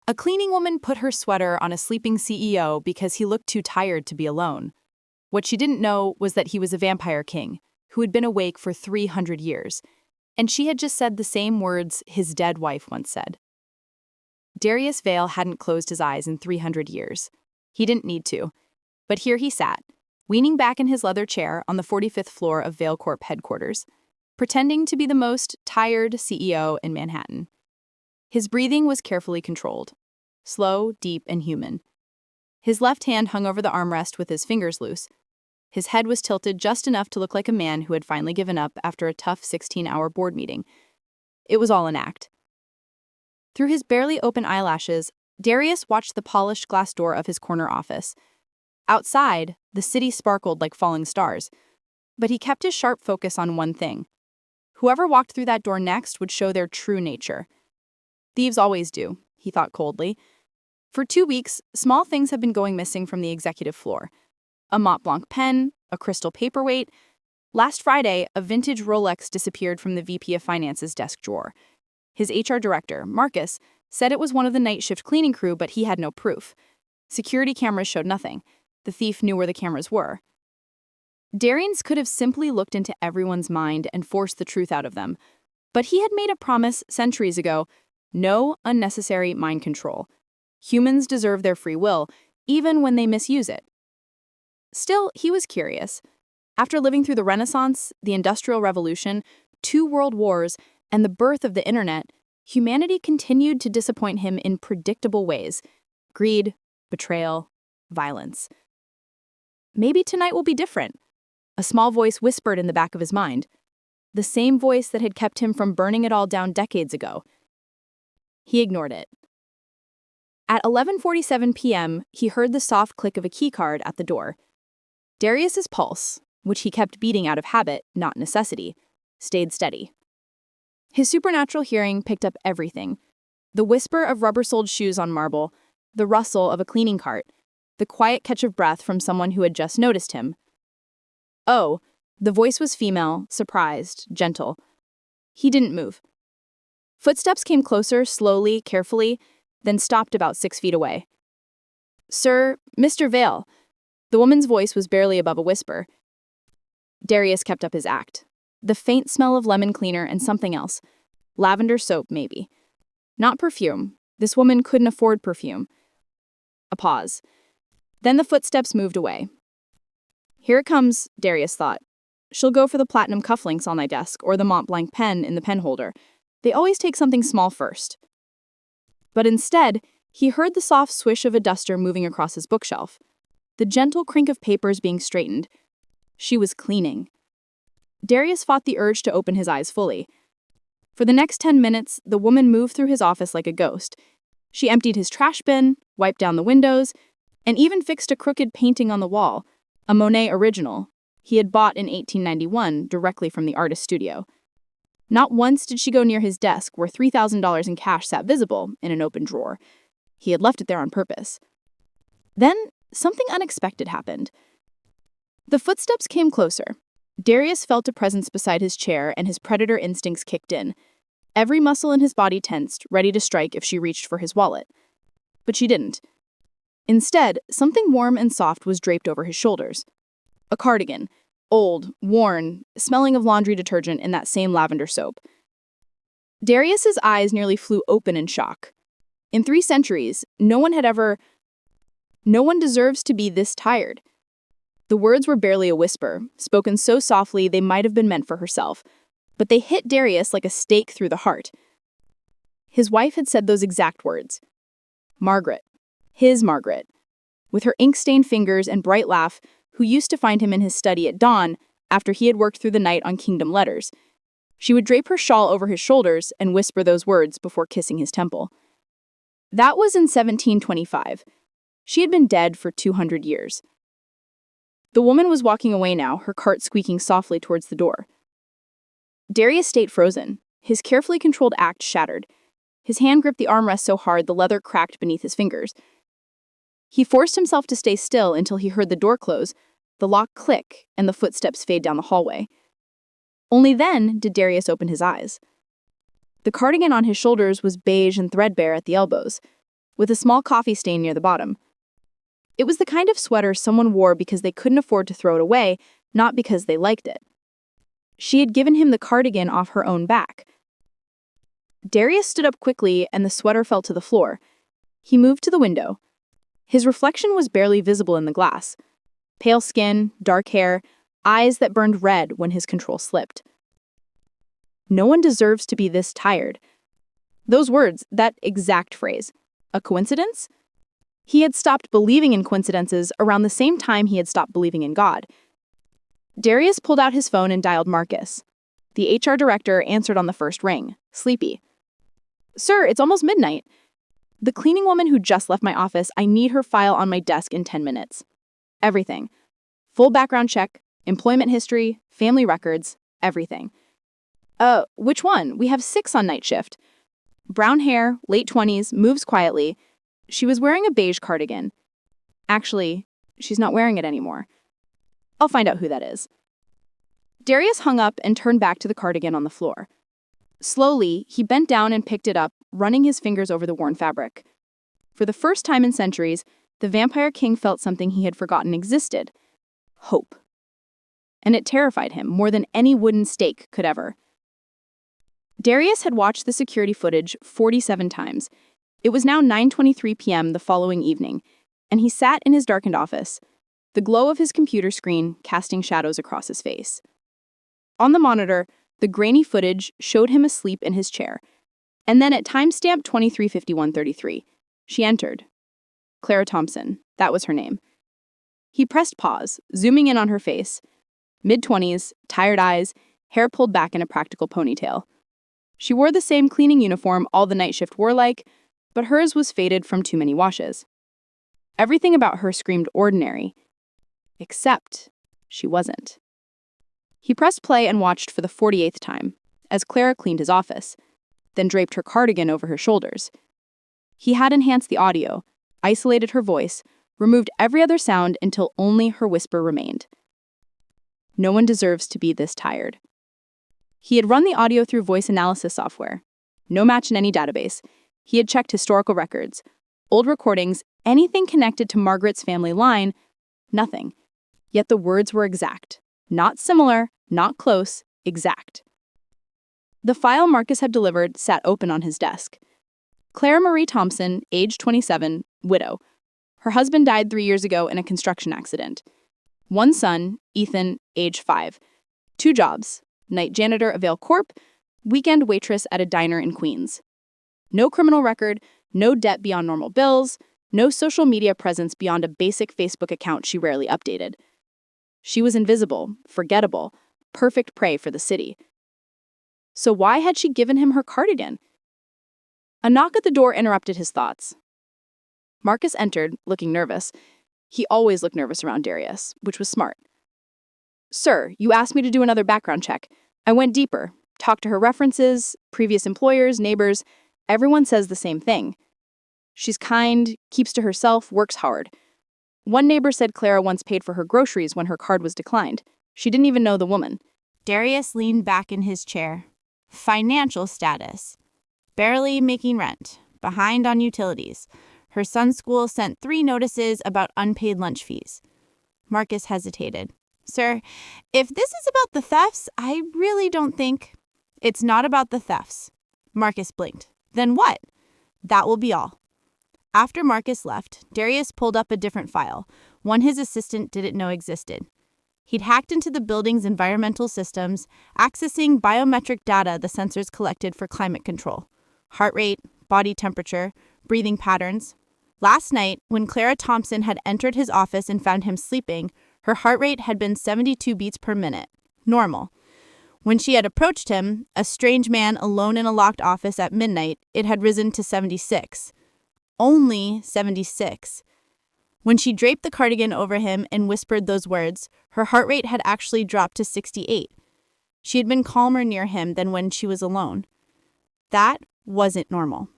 A cleaning woman put her sweater on a sleeping CEO because he looked too tired to be alone. What she didn't know was that he was a vampire king who had been awake for 300 years, and she had just said the same words his dead wife once said. Darius Vale hadn't closed his eyes in 300 years. He didn't need to. But here he sat, leaning back in his leather chair on the 45th floor of Vale Corp headquarters, pretending to be the most tired CEO in Manhattan. His breathing was carefully controlled, slow, deep, and human. His left hand hung over the armrest with his fingers loose. His head was tilted just enough to look like a man who had finally given up after a tough 16-hour board meeting. It was all an act. Through his barely open eyelashes, Darius watched the polished glass door of his corner office. Outside, the city sparkled like falling stars, but he kept his sharp focus on one thing. Whoever walked through that door next would show their true nature. Thieves always do, he thought coldly. For 2 weeks, small things have been going missing from the executive floor. A Mont Blanc pen, a crystal paperweight. Last Friday, a vintage Rolex disappeared from the VP of Finance's desk drawer. His HR director, Marcus, said it was one of the night shift cleaning crew, but he had no proof. Security cameras showed nothing. The thief knew where the cameras were. Darius could have simply looked into everyone's mind and forced the truth out of them. But he had made a promise centuries ago: no unnecessary mind control. Humans deserve their free will, even when they misuse it. Still, he was curious. After living through the Renaissance, the Industrial Revolution, 2 world wars, and the birth of the internet, humanity continued to disappoint him in predictable ways: greed, betrayal, violence. Maybe tonight will be different. A small voice whispered in the back of his mind. The same voice that had kept him from burning it all down decades ago. He ignored it. At 11:47 p.m., he heard the soft click of a keycard at the door. Darius's pulse, which he kept beating out of habit, not necessity, stayed steady. His supernatural hearing picked up everything: the whisper of rubber-soled shoes on marble, the rustle of a cleaning cart, the quiet catch of breath from someone who had just noticed him. Oh, the voice was female, surprised, gentle. He didn't move. Footsteps came closer, slowly, carefully, then stopped about 6 feet away. "Sir, Mr. Vale." The woman's voice was barely above a whisper. Darius kept up his act. The faint smell of lemon cleaner and something else. Lavender soap, maybe. Not perfume. This woman couldn't afford perfume. A pause. Then the footsteps moved away. Here it comes, Darius thought. She'll go for the platinum cufflinks on my desk or the Mont Blanc pen in the pen holder. They always take something small first. But instead, he heard the soft swish of a duster moving across his bookshelf, the gentle crink of papers being straightened. She was cleaning. Darius fought the urge to open his eyes fully. For the next 10 minutes, the woman moved through his office like a ghost. She emptied his trash bin, wiped down the windows, and even fixed a crooked painting on the wall, a Monet original he had bought in 1891 directly from the artist's studio. Not once did she go near his desk where $3,000 in cash sat visible in an open drawer. He had left it there on purpose. Then, something unexpected happened. The footsteps came closer. Darius felt a presence beside his chair and his predator instincts kicked in. Every muscle in his body tensed, ready to strike if she reached for his wallet. But she didn't. Instead, something warm and soft was draped over his shoulders. A cardigan, old, worn, smelling of laundry detergent and that same lavender soap. Darius's eyes nearly flew open in shock. In 3 centuries, no one deserves to be this tired. The words were barely a whisper, spoken so softly they might have been meant for herself, but they hit Darius like a stake through the heart. His wife had said those exact words. Margaret. His Margaret. With her ink-stained fingers and bright laugh, who used to find him in his study at dawn after he had worked through the night on Kingdom letters. She would drape her shawl over his shoulders and whisper those words before kissing his temple. That was in 1725. She had been dead for 200 years. The woman was walking away now, her cart squeaking softly towards the door. Darius stayed frozen, his carefully controlled act shattered. His hand gripped the armrest so hard the leather cracked beneath his fingers. He forced himself to stay still until he heard the door close, the lock click, and the footsteps fade down the hallway. Only then did Darius open his eyes. The cardigan on his shoulders was beige and threadbare at the elbows. with a small coffee stain near the bottom. It was the kind of sweater someone wore because they couldn't afford to throw it away, not because they liked it. She had given him the cardigan off her own back. Darius stood up quickly and the sweater fell to the floor. He moved to the window. His reflection was barely visible in the glass. Pale skin, dark hair, eyes that burned red when his control slipped. No one deserves to be this tired. Those words, that exact phrase. A coincidence? He had stopped believing in coincidences around the same time he had stopped believing in God. Darius pulled out his phone and dialed Marcus. The HR director answered on the first ring, sleepy. "Sir, it's almost midnight. The cleaning woman who just left my office, I need her file on my desk in 10 minutes. Everything. Full background check, employment history, family records, everything." Which one? We have 6 on night shift." Brown hair, late 20s, moves quietly. She was wearing a beige cardigan. Actually, she's not wearing it anymore. I'll find out who that is. Darius hung up and turned back to the cardigan on the floor. Slowly, he bent down and picked it up, running his fingers over the worn fabric. For the first time in centuries, the Vampire King felt something he had forgotten existed. Hope. And it terrified him more than any wooden stake could ever. Darius had watched the security footage 47 times. It was now 9:23 p.m. the following evening, and he sat in his darkened office, the glow of his computer screen casting shadows across his face. On the monitor, the grainy footage showed him asleep in his chair, and then at timestamp 23:51:33, she entered. Clara Thompson, that was her name. He pressed pause, zooming in on her face. Mid-20s, tired eyes, hair pulled back in a practical ponytail. She wore the same cleaning uniform all the night shift wore like, but hers was faded from too many washes. Everything about her screamed ordinary. Except she wasn't. He pressed play and watched for the 48th time, as Clara cleaned his office, then draped her cardigan over her shoulders. He had enhanced the audio, isolated her voice, removed every other sound until only her whisper remained. No one deserves to be this tired. He had run the audio through voice analysis software. No match in any database. He had checked historical records, old recordings, anything connected to Margaret's family line, nothing. Yet the words were exact. Not similar, not close, exact. The file Marcus had delivered sat open on his desk. Clara Marie Thompson, age 27, widow. Her husband died 3 years ago in a construction accident. One son, Ethan, age 5. 2 jobs, night janitor at Vale Corp, weekend waitress at a diner in Queens. No criminal record, no debt beyond normal bills, no social media presence beyond a basic Facebook account she rarely updated. She was invisible, forgettable, perfect prey for the city. So why had she given him her cardigan? A knock at the door interrupted his thoughts. Marcus entered, looking nervous. He always looked nervous around Darius, which was smart. "Sir, you asked me to do another background check. I went deeper, talked to her references, previous employers, neighbors. Everyone says the same thing. She's kind, keeps to herself, works hard. One neighbor said Clara once paid for her groceries when her card was declined. She didn't even know the woman." Darius leaned back in his chair. Financial status. Barely making rent. Behind on utilities. Her son's school sent 3 notices about unpaid lunch fees. Marcus hesitated. "Sir, if this is about the thefts, I really don't think—" "It's not about the thefts." Marcus blinked. "Then what?" "That will be all." After Marcus left, Darius pulled up a different file, one his assistant didn't know existed. He'd hacked into the building's environmental systems, accessing biometric data the sensors collected for climate control. Heart rate, body temperature, breathing patterns. Last night, when Clara Thompson had entered his office and found him sleeping, her heart rate had been 72 beats per minute. Normal. When she had approached him, a strange man alone in a locked office at midnight, it had risen to 76. Only 76. When she draped the cardigan over him and whispered those words, her heart rate had actually dropped to 68. She had been calmer near him than when she was alone. That wasn't normal.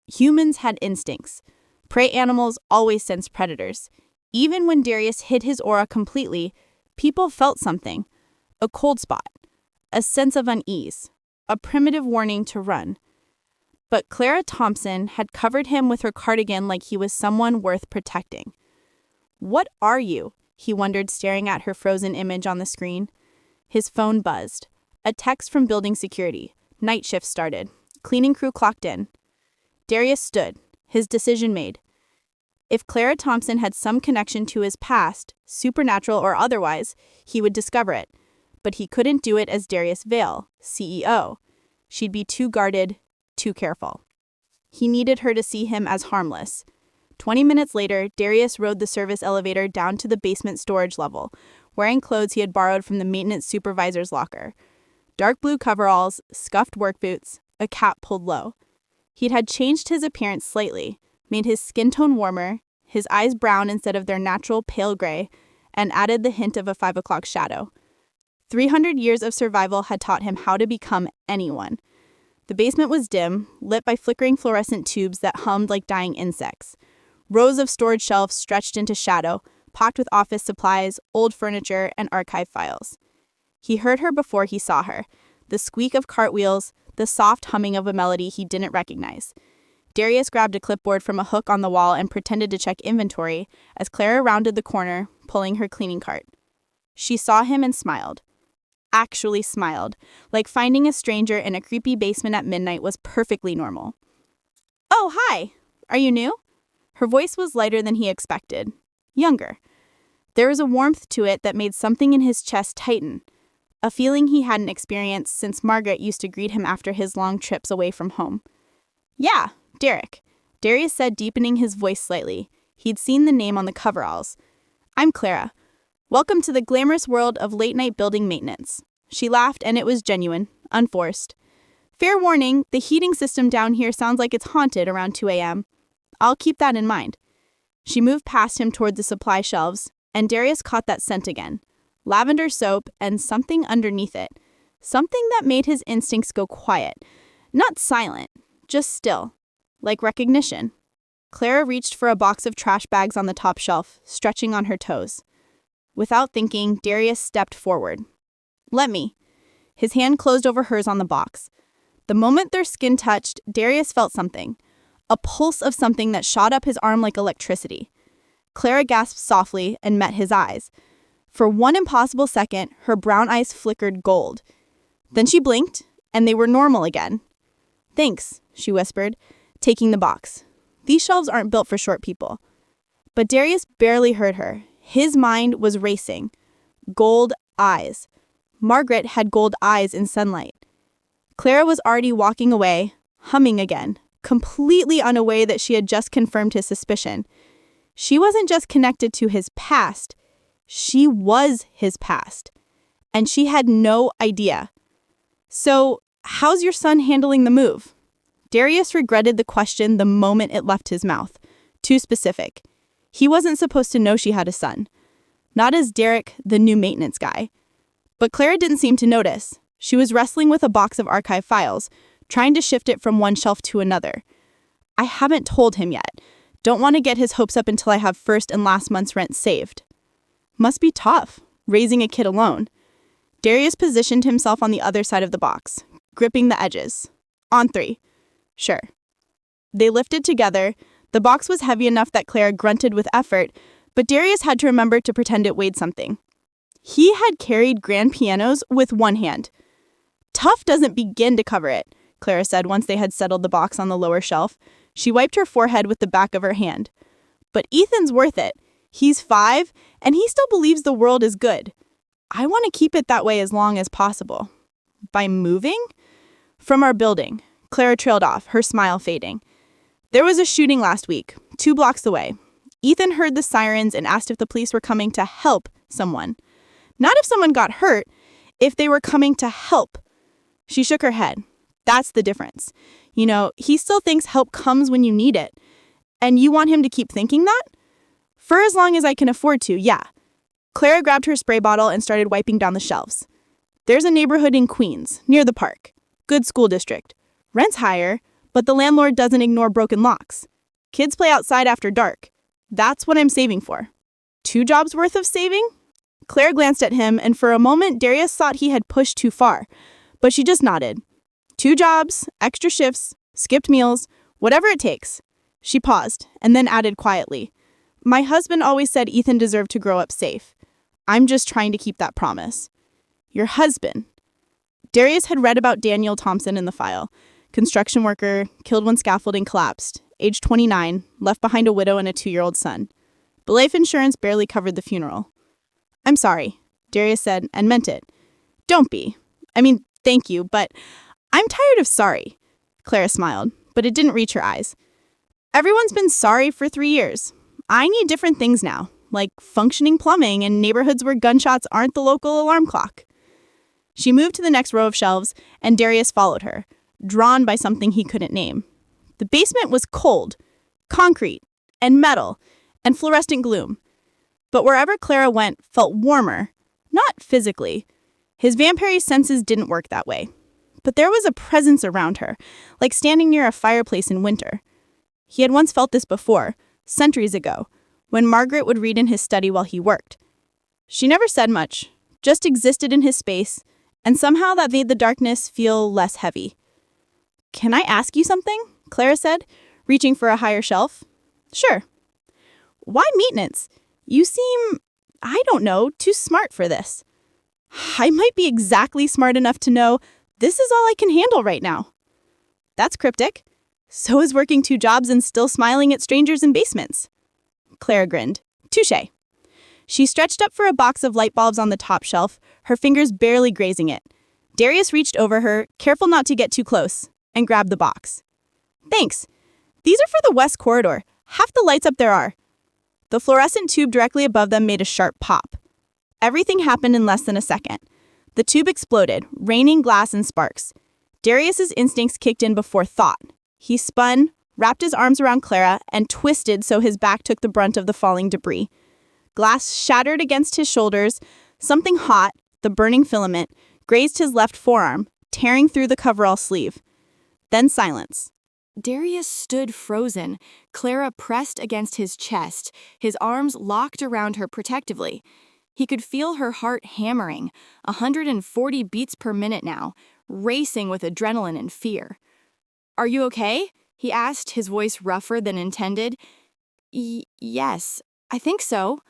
Humans had instincts. Prey animals always sense predators. Even when Darius hid his aura completely, people felt something. A cold spot. A sense of unease. A primitive warning to run. but Clara Thompson had covered him with her cardigan like he was someone worth protecting. "What are you?" he wondered, staring at her frozen image on the screen. His phone buzzed. A text from building security. Night shift started. Cleaning crew clocked in. Darius stood, his decision made. If Clara Thompson had some connection to his past, supernatural or otherwise, he would discover it. But he couldn't do it as Darius Vale, CEO. She'd be too guarded, too careful. He needed her to see him as harmless. 20 minutes later, Darius rode the service elevator down to the basement storage level, wearing clothes he had borrowed from the maintenance supervisor's locker. Dark blue coveralls, scuffed work boots, a cap pulled low. He'd had changed his appearance slightly, made his skin tone warmer, his eyes brown instead of their natural pale gray, and added the hint of a 5 o'clock shadow. 300 years of survival had taught him how to become anyone. The basement was dim, lit by flickering fluorescent tubes that hummed like dying insects. Rows of storage shelves stretched into shadow, packed with office supplies, old furniture, and archive files. He heard her before he saw her, the squeak of cartwheels, the soft humming of a melody he didn't recognize. Darius grabbed a clipboard from a hook on the wall and pretended to check inventory as Clara rounded the corner, pulling her cleaning cart. She saw him and smiled. Actually smiled, like finding a stranger in a creepy basement at midnight was perfectly normal. "Oh, hi! Are you new?" Her voice was lighter than he expected. Younger. There was a warmth to it that made something in his chest tighten, a feeling he hadn't experienced since Margaret used to greet him after his long trips away from home. "Yeah, Derek," Darius said, deepening his voice slightly. He'd seen the name on the coveralls. "I'm Clara. Welcome to the glamorous world of late-night building maintenance." She laughed, and it was genuine, unforced. "Fair warning, the heating system down here sounds like it's haunted around 2 a.m. I'll keep that in mind." She moved past him toward the supply shelves, and Darius caught that scent again. Lavender soap and something underneath it. Something that made his instincts go quiet. Not silent, just still. Like recognition. Clara reached for a box of trash bags on the top shelf, stretching on her toes. Without thinking, Darius stepped forward. "Let me." His hand closed over hers on the box. The moment their skin touched, Darius felt something. A pulse of something that shot up his arm like electricity. Clara gasped softly and met his eyes. For one impossible second, her brown eyes flickered gold. Then she blinked, and they were normal again. "Thanks," she whispered, taking the box. "These shelves aren't built for short people." But Darius barely heard her. His mind was racing. Gold eyes. Margaret had gold eyes in sunlight. Clara was already walking away, humming again, completely unaware that she had just confirmed his suspicion. She wasn't just connected to his past. She was his past. And she had no idea. "So, how's your son handling the move?" Darius regretted the question the moment it left his mouth. Too specific. He wasn't supposed to know she had a son. Not as Derek, the new maintenance guy. But Clara didn't seem to notice. She was wrestling with a box of archive files, trying to shift it from one shelf to another. "I haven't told him yet. Don't want to get his hopes up until I have first and last month's rent saved." Must be tough, raising a kid alone. Darius positioned himself on the other side of the box, gripping the edges. "On 3. Sure." They lifted together. The box was heavy enough that Clara grunted with effort, but Darius had to remember to pretend it weighed something. He had carried grand pianos with one hand. "Tough doesn't begin to cover it," Clara said once they had settled the box on the lower shelf. She wiped her forehead with the back of her hand. "But Ethan's worth it. He's 5, and he still believes the world is good. I want to keep it that way as long as possible." "By moving?" "From our building." Clara trailed off, her smile fading. "There was a shooting last week, 2 blocks away. Ethan heard the sirens and asked if the police were coming to help someone. Not if someone got hurt, if they were coming to help." She shook her head. "That's the difference. You know, he still thinks help comes when you need it. And you want him to keep thinking that?" "For as long as I can afford to, yeah." Clara grabbed her spray bottle and started wiping down the shelves. "There's a neighborhood in Queens, near the park. Good school district. Rent's higher, but the landlord doesn't ignore broken locks. Kids play outside after dark. That's what I'm saving for." 2 jobs worth of saving? Claire glanced at him, and for a moment Darius thought he had pushed too far, but she just nodded. 2 jobs, extra shifts, Skipped meals, whatever it takes. She paused, and then added quietly, "My husband always said Ethan deserved to grow up safe. I'm just trying to keep that promise." Your husband. Darius had read about Daniel Thompson in the file. Construction worker, killed when scaffolding collapsed, age 29, left behind a widow and a 2-year-old son. But life insurance barely covered the funeral. "I'm sorry," Darius said, and meant it. "Don't be. Thank you, but I'm tired of sorry." Clara smiled, but it didn't reach her eyes. "Everyone's been sorry for 3 years. I need different things now, like functioning plumbing and neighborhoods where gunshots aren't the local alarm clock." She moved to the next row of shelves, and Darius followed her, drawn by something he couldn't name. The basement was cold, concrete, and metal, and fluorescent gloom. But wherever Clara went felt warmer, not physically. His vampire senses didn't work that way. But there was a presence around her, like standing near a fireplace in winter. He had once felt this before, centuries ago, when Margaret would read in his study while he worked. She never said much, just existed in his space, and somehow that made the darkness feel less heavy. "Can I ask you something?" Clara said, reaching for a higher shelf. "Sure." "Why maintenance? You seem, I don't know, too smart for this." "I might be exactly smart enough to know this is all I can handle right now." "That's cryptic. So is working 2 jobs and still smiling at strangers in basements." Clara grinned. "Touché." She stretched up for a box of light bulbs on the top shelf, her fingers barely grazing it. Darius reached over her, careful not to get too close, and grabbed the box. "Thanks. These are for the West Corridor. Half the lights up there are." The fluorescent tube directly above them made a sharp pop. Everything happened in less than a second. The tube exploded, raining glass and sparks. Darius's instincts kicked in before thought. He spun, wrapped his arms around Clara, and twisted so his back took the brunt of the falling debris. Glass shattered against his shoulders. Something hot, the burning filament, grazed his left forearm, tearing through the coverall sleeve. Then silence. Darius stood frozen, Clara pressed against his chest, his arms locked around her protectively. He could feel her heart hammering, 140 beats per minute now, racing with adrenaline and fear. "Are you okay?" he asked, his voice rougher than intended. Yes, I think so."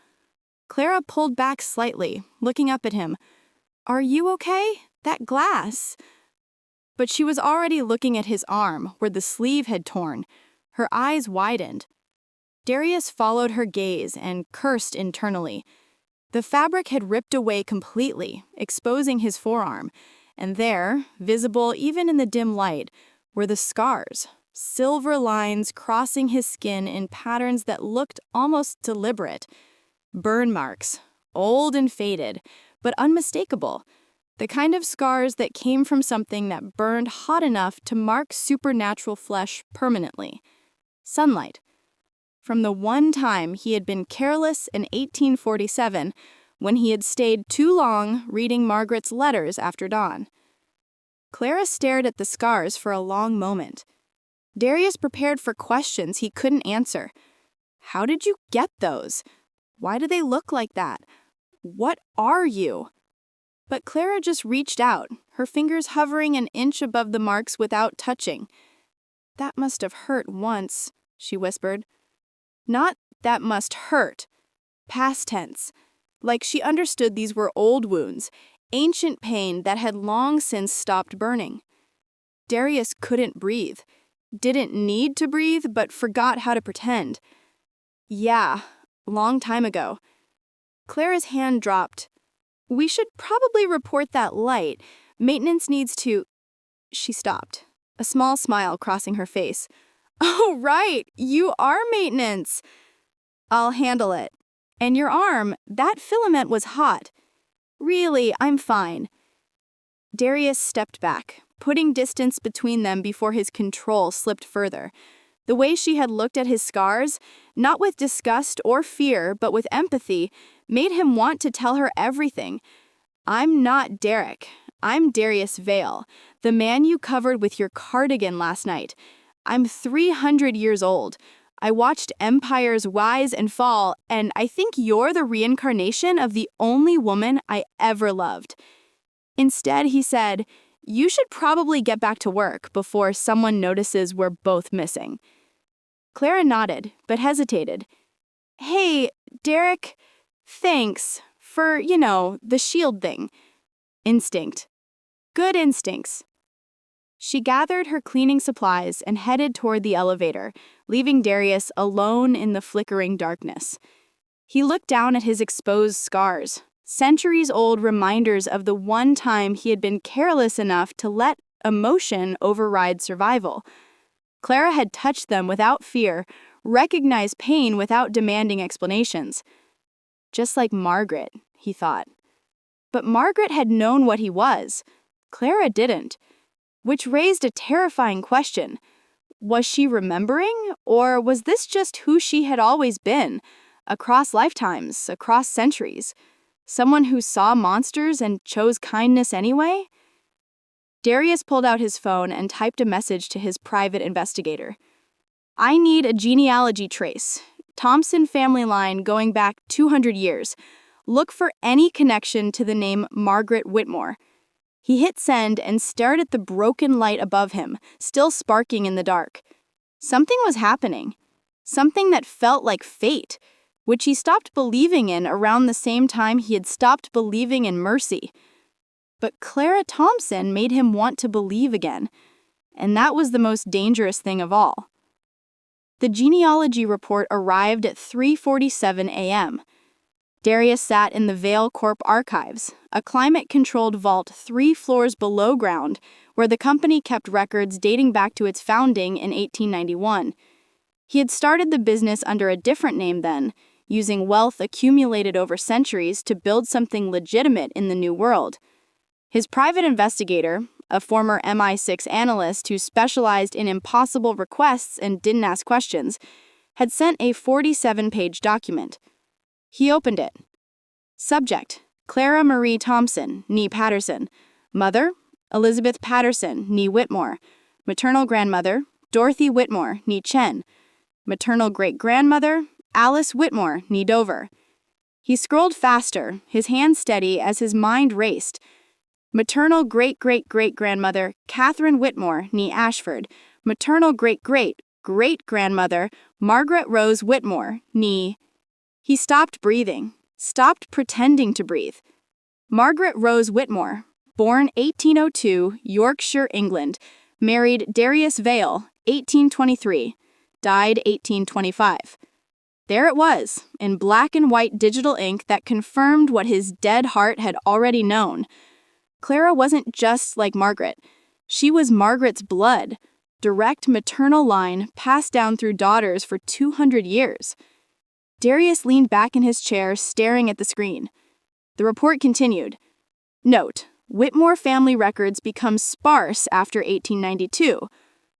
Clara pulled back slightly, looking up at him. "Are you okay? That glass." But she was already looking at his arm, where the sleeve had torn. Her eyes widened. Darius followed her gaze and cursed internally. The fabric had ripped away completely, exposing his forearm, and there, visible even in the dim light, were the scars, silver lines crossing his skin in patterns that looked almost deliberate. Burn marks, old and faded, but unmistakable. The kind of scars that came from something that burned hot enough to mark supernatural flesh permanently. Sunlight. From the one time he had been careless in 1847, when he had stayed too long reading Margaret's letters after dawn. Clara stared at the scars for a long moment. Darius prepared for questions he couldn't answer. How did you get those? Why do they look like that? What are you? But Clara just reached out, her fingers hovering an inch above the marks without touching. "That must have hurt once," she whispered. Not "that must hurt." Past tense. Like she understood these were old wounds, ancient pain that had long since stopped burning. Darius couldn't breathe. Didn't need to breathe, but forgot how to pretend. "Yeah, long time ago." Clara's hand dropped. "We should probably report that light. Maintenance needs to—" She stopped, a small smile crossing her face. "Oh, right, you are maintenance." "I'll handle it. And your arm, that filament was hot." "Really, I'm fine." Darius stepped back, putting distance between them before his control slipped further. The way she had looked at his scars, not with disgust or fear, but with empathy, made him want to tell her everything. "I'm not Derek. I'm Darius Vale, the man you covered with your cardigan last night. I'm 300 years old. I watched empires rise and fall, and I think you're the reincarnation of the only woman I ever loved." Instead, he said, You should probably get back to work before someone notices we're both missing. Clara nodded, but hesitated. Hey, Derek, thanks for, the shield thing. Instinct. Good instincts. She gathered her cleaning supplies and headed toward the elevator, leaving Darius alone in the flickering darkness. He looked down at his exposed scars, centuries-old reminders of the one time he had been careless enough to let emotion override survival. Clara had touched them without fear, recognized pain without demanding explanations. Just like Margaret, he thought. But Margaret had known what he was. Clara didn't, which raised a terrifying question. Was she remembering, or was this just who she had always been, across lifetimes, across centuries? Someone who saw monsters and chose kindness anyway? Darius pulled out his phone and typed a message to his private investigator. I need a genealogy trace. Thompson family line going back 200 years. Look for any connection to the name Margaret Whitmore. He hit send and stared at the broken light above him, still sparking in the dark. Something was happening. Something that felt like fate, which he stopped believing in around the same time he had stopped believing in mercy. But Clara Thompson made him want to believe again, and that was the most dangerous thing of all. The genealogy report arrived at 3:47 a.m. Darius sat in the Vale Corp archives, a climate-controlled vault 3 floors below ground, where the company kept records dating back to its founding in 1891. He had started the business under a different name then, using wealth accumulated over centuries to build something legitimate in the New World. His private investigator, a former MI6 analyst who specialized in impossible requests and didn't ask questions, had sent a 47-page document. He opened it. Subject: Clara Marie Thompson, née Patterson. Mother: Elizabeth Patterson, née Whitmore. Maternal grandmother: Dorothy Whitmore, née Chen. Maternal great-grandmother: Alice Whitmore, née Dover. He scrolled faster, his hand steady as his mind raced. Maternal great-great-great-grandmother: Catherine Whitmore, née Ashford. Maternal great-great-great-grandmother: Margaret Rose Whitmore, née... He stopped breathing, stopped pretending to breathe. Margaret Rose Whitmore, born 1802, Yorkshire, England, married Darius Vale, 1823, died 1825. There it was, in black and white digital ink that confirmed what his dead heart had already known. Clara wasn't just like Margaret. She was Margaret's blood, direct maternal line passed down through daughters for 200 years. Darius leaned back in his chair, staring at the screen. The report continued. Note: Whitmore family records become sparse after 1892.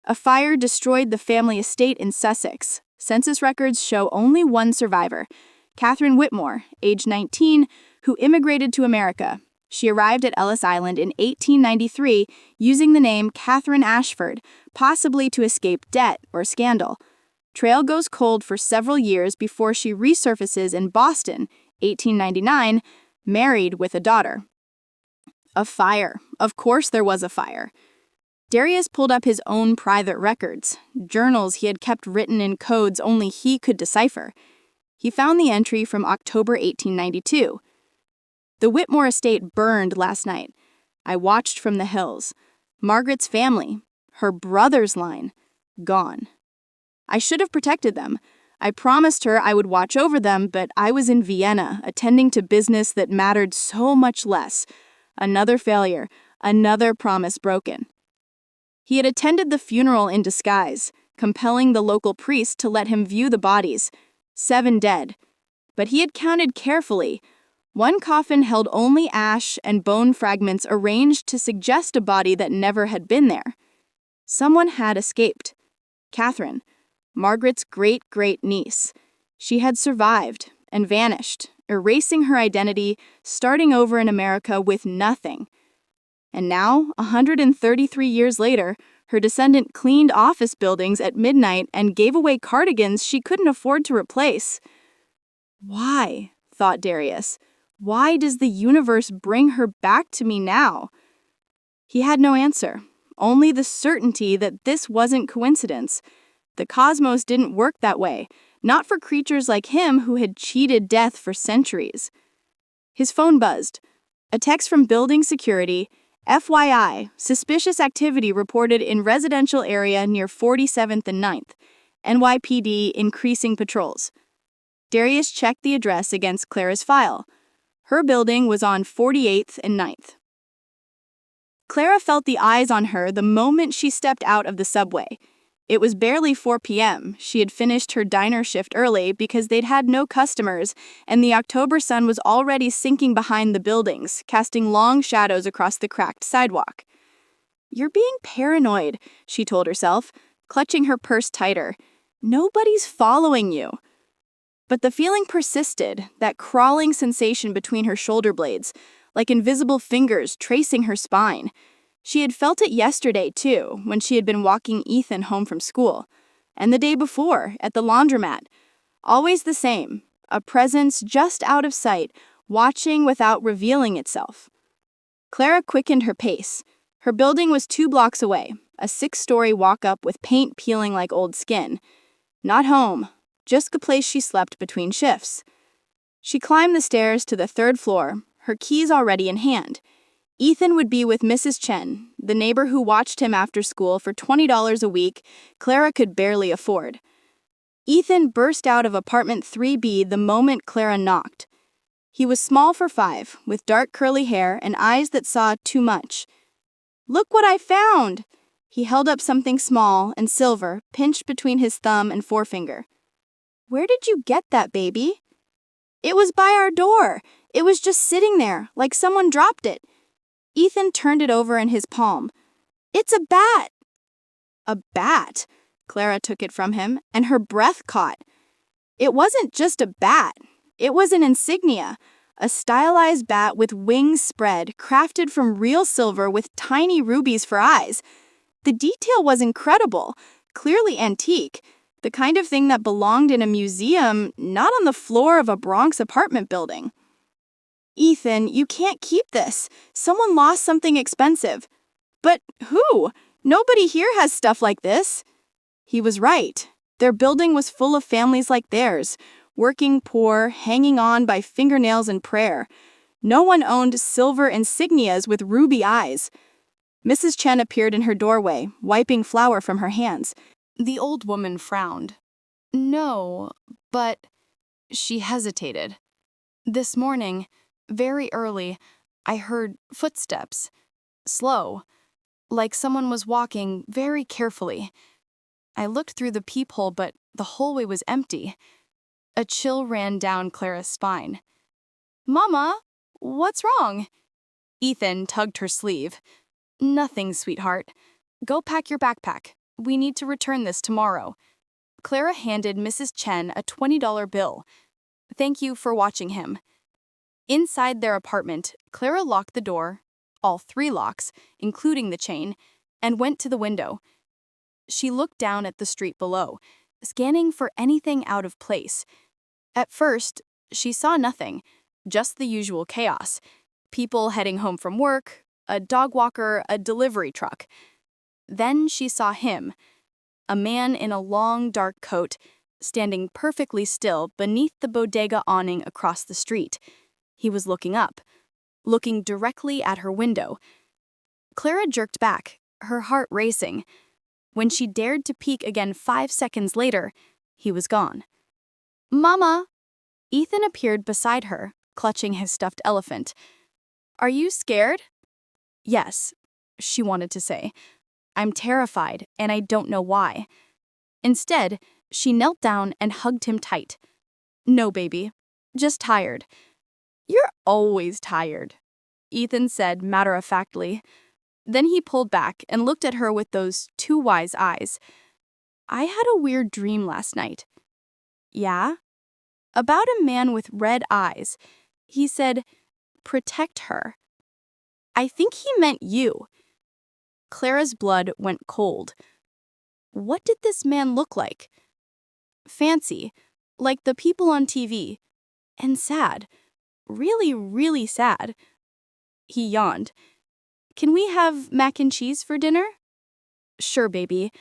A fire destroyed the family estate in Sussex. Census records show only one survivor, Catherine Whitmore, age 19, who immigrated to America. She arrived at Ellis Island in 1893 using the name Catherine Ashford, possibly to escape debt or scandal. Trail goes cold for several years before she resurfaces in Boston, 1899, married with a daughter. A fire. Of course there was a fire. Darius pulled up his own private records, journals he had kept written in codes only he could decipher. He found the entry from October 1892. The Whitmore estate burned last night. I watched from the hills. Margaret's family, her brother's line, gone. I should have protected them. I promised her I would watch over them, but I was in Vienna, attending to business that mattered so much less. Another failure, another promise broken. He had attended the funeral in disguise, compelling the local priest to let him view the bodies. 7 dead. But he had counted carefully. One coffin held only ash and bone fragments arranged to suggest a body that never had been there. Someone had escaped. Catherine, Margaret's great-great-niece. She had survived and vanished, erasing her identity, starting over in America with nothing. And now, 133 years later, her descendant cleaned office buildings at midnight and gave away cardigans she couldn't afford to replace. Why, thought Darius, why does the universe bring her back to me now? He had no answer, only the certainty that this wasn't coincidence. The cosmos didn't work that way, not for creatures like him who had cheated death for centuries. His phone buzzed. A text from building security. FYI, suspicious activity reported in residential area near 47th and 9th. NYPD increasing patrols. Darius checked the address against Clara's file. Her building was on 48th and 9th. Clara felt the eyes on her the moment she stepped out of the subway. It was barely 4 p.m. She had finished her diner shift early because they'd had no customers, and the October sun was already sinking behind the buildings, casting long shadows across the cracked sidewalk. "You're being paranoid," she told herself, clutching her purse tighter. "Nobody's following you." But the feeling persisted, that crawling sensation between her shoulder blades, like invisible fingers tracing her spine. She had felt it yesterday, too, when she had been walking Ethan home from school. And the day before, at the laundromat. Always the same, a presence just out of sight, watching without revealing itself. Clara quickened her pace. Her building was 2 blocks away, a 6-story walk-up with paint peeling like old skin. Not home, just the place she slept between shifts. She climbed the stairs to the 3rd floor, her keys already in hand. Ethan would be with Mrs. Chen, the neighbor who watched him after school for $20 a week Clara could barely afford. Ethan burst out of apartment 3B the moment Clara knocked. He was small for 5, with dark curly hair and eyes that saw too much. "Look what I found!" He held up something small and silver, pinched between his thumb and forefinger. "Where did you get that, baby?" "It was by our door. It was just sitting there, like someone dropped it." Ethan turned it over in his palm. "It's a bat!" "A bat?" Clara took it from him, and her breath caught. It wasn't just a bat. It was an insignia, a stylized bat with wings spread, crafted from real silver with tiny rubies for eyes. The detail was incredible, clearly antique, the kind of thing that belonged in a museum, not on the floor of a Bronx apartment building. "Ethan, you can't keep this. Someone lost something expensive." "But who? Nobody here has stuff like this." He was right. Their building was full of families like theirs, working poor, hanging on by fingernails and prayer. No one owned silver insignias with ruby eyes. Mrs. Chen appeared in her doorway, wiping flour from her hands. The old woman frowned. "No, but..." She hesitated. "This morning, very early, I heard footsteps. Slow, like someone was walking very carefully. I looked through the peephole, but the hallway was empty." A chill ran down Clara's spine. "Mama, what's wrong?" Ethan tugged her sleeve. "Nothing, sweetheart. Go pack your backpack. We need to return this tomorrow." Clara handed Mrs. Chen a $20 bill. "Thank you for watching him." Inside their apartment, Clara locked the door, all 3 locks, including the chain, and went to the window. She looked down at the street below, scanning for anything out of place. At first, she saw nothing, just the usual chaos. People heading home from work, a dog walker, a delivery truck. Then she saw him, a man in a long, dark coat, standing perfectly still beneath the bodega awning across the street. He was looking up, looking directly at her window. Clara jerked back, her heart racing. When she dared to peek again 5 seconds later, he was gone. "Mama!" Ethan appeared beside her, clutching his stuffed elephant. "Are you scared?" "Yes," she wanted to say. "I'm terrified, and I don't know why." Instead, she knelt down and hugged him tight. "No, baby, just tired." "You're always tired," Ethan said matter-of-factly. Then he pulled back and looked at her with those 2 wise eyes. "I had a weird dream last night." "Yeah?" "About a man with red eyes. He said, 'Protect her.' I think he meant you." Clara's blood went cold. What did this man look like? Fancy, like the people on TV. And sad. Really, really sad. He yawned. Can we have mac and cheese for dinner? Sure, baby.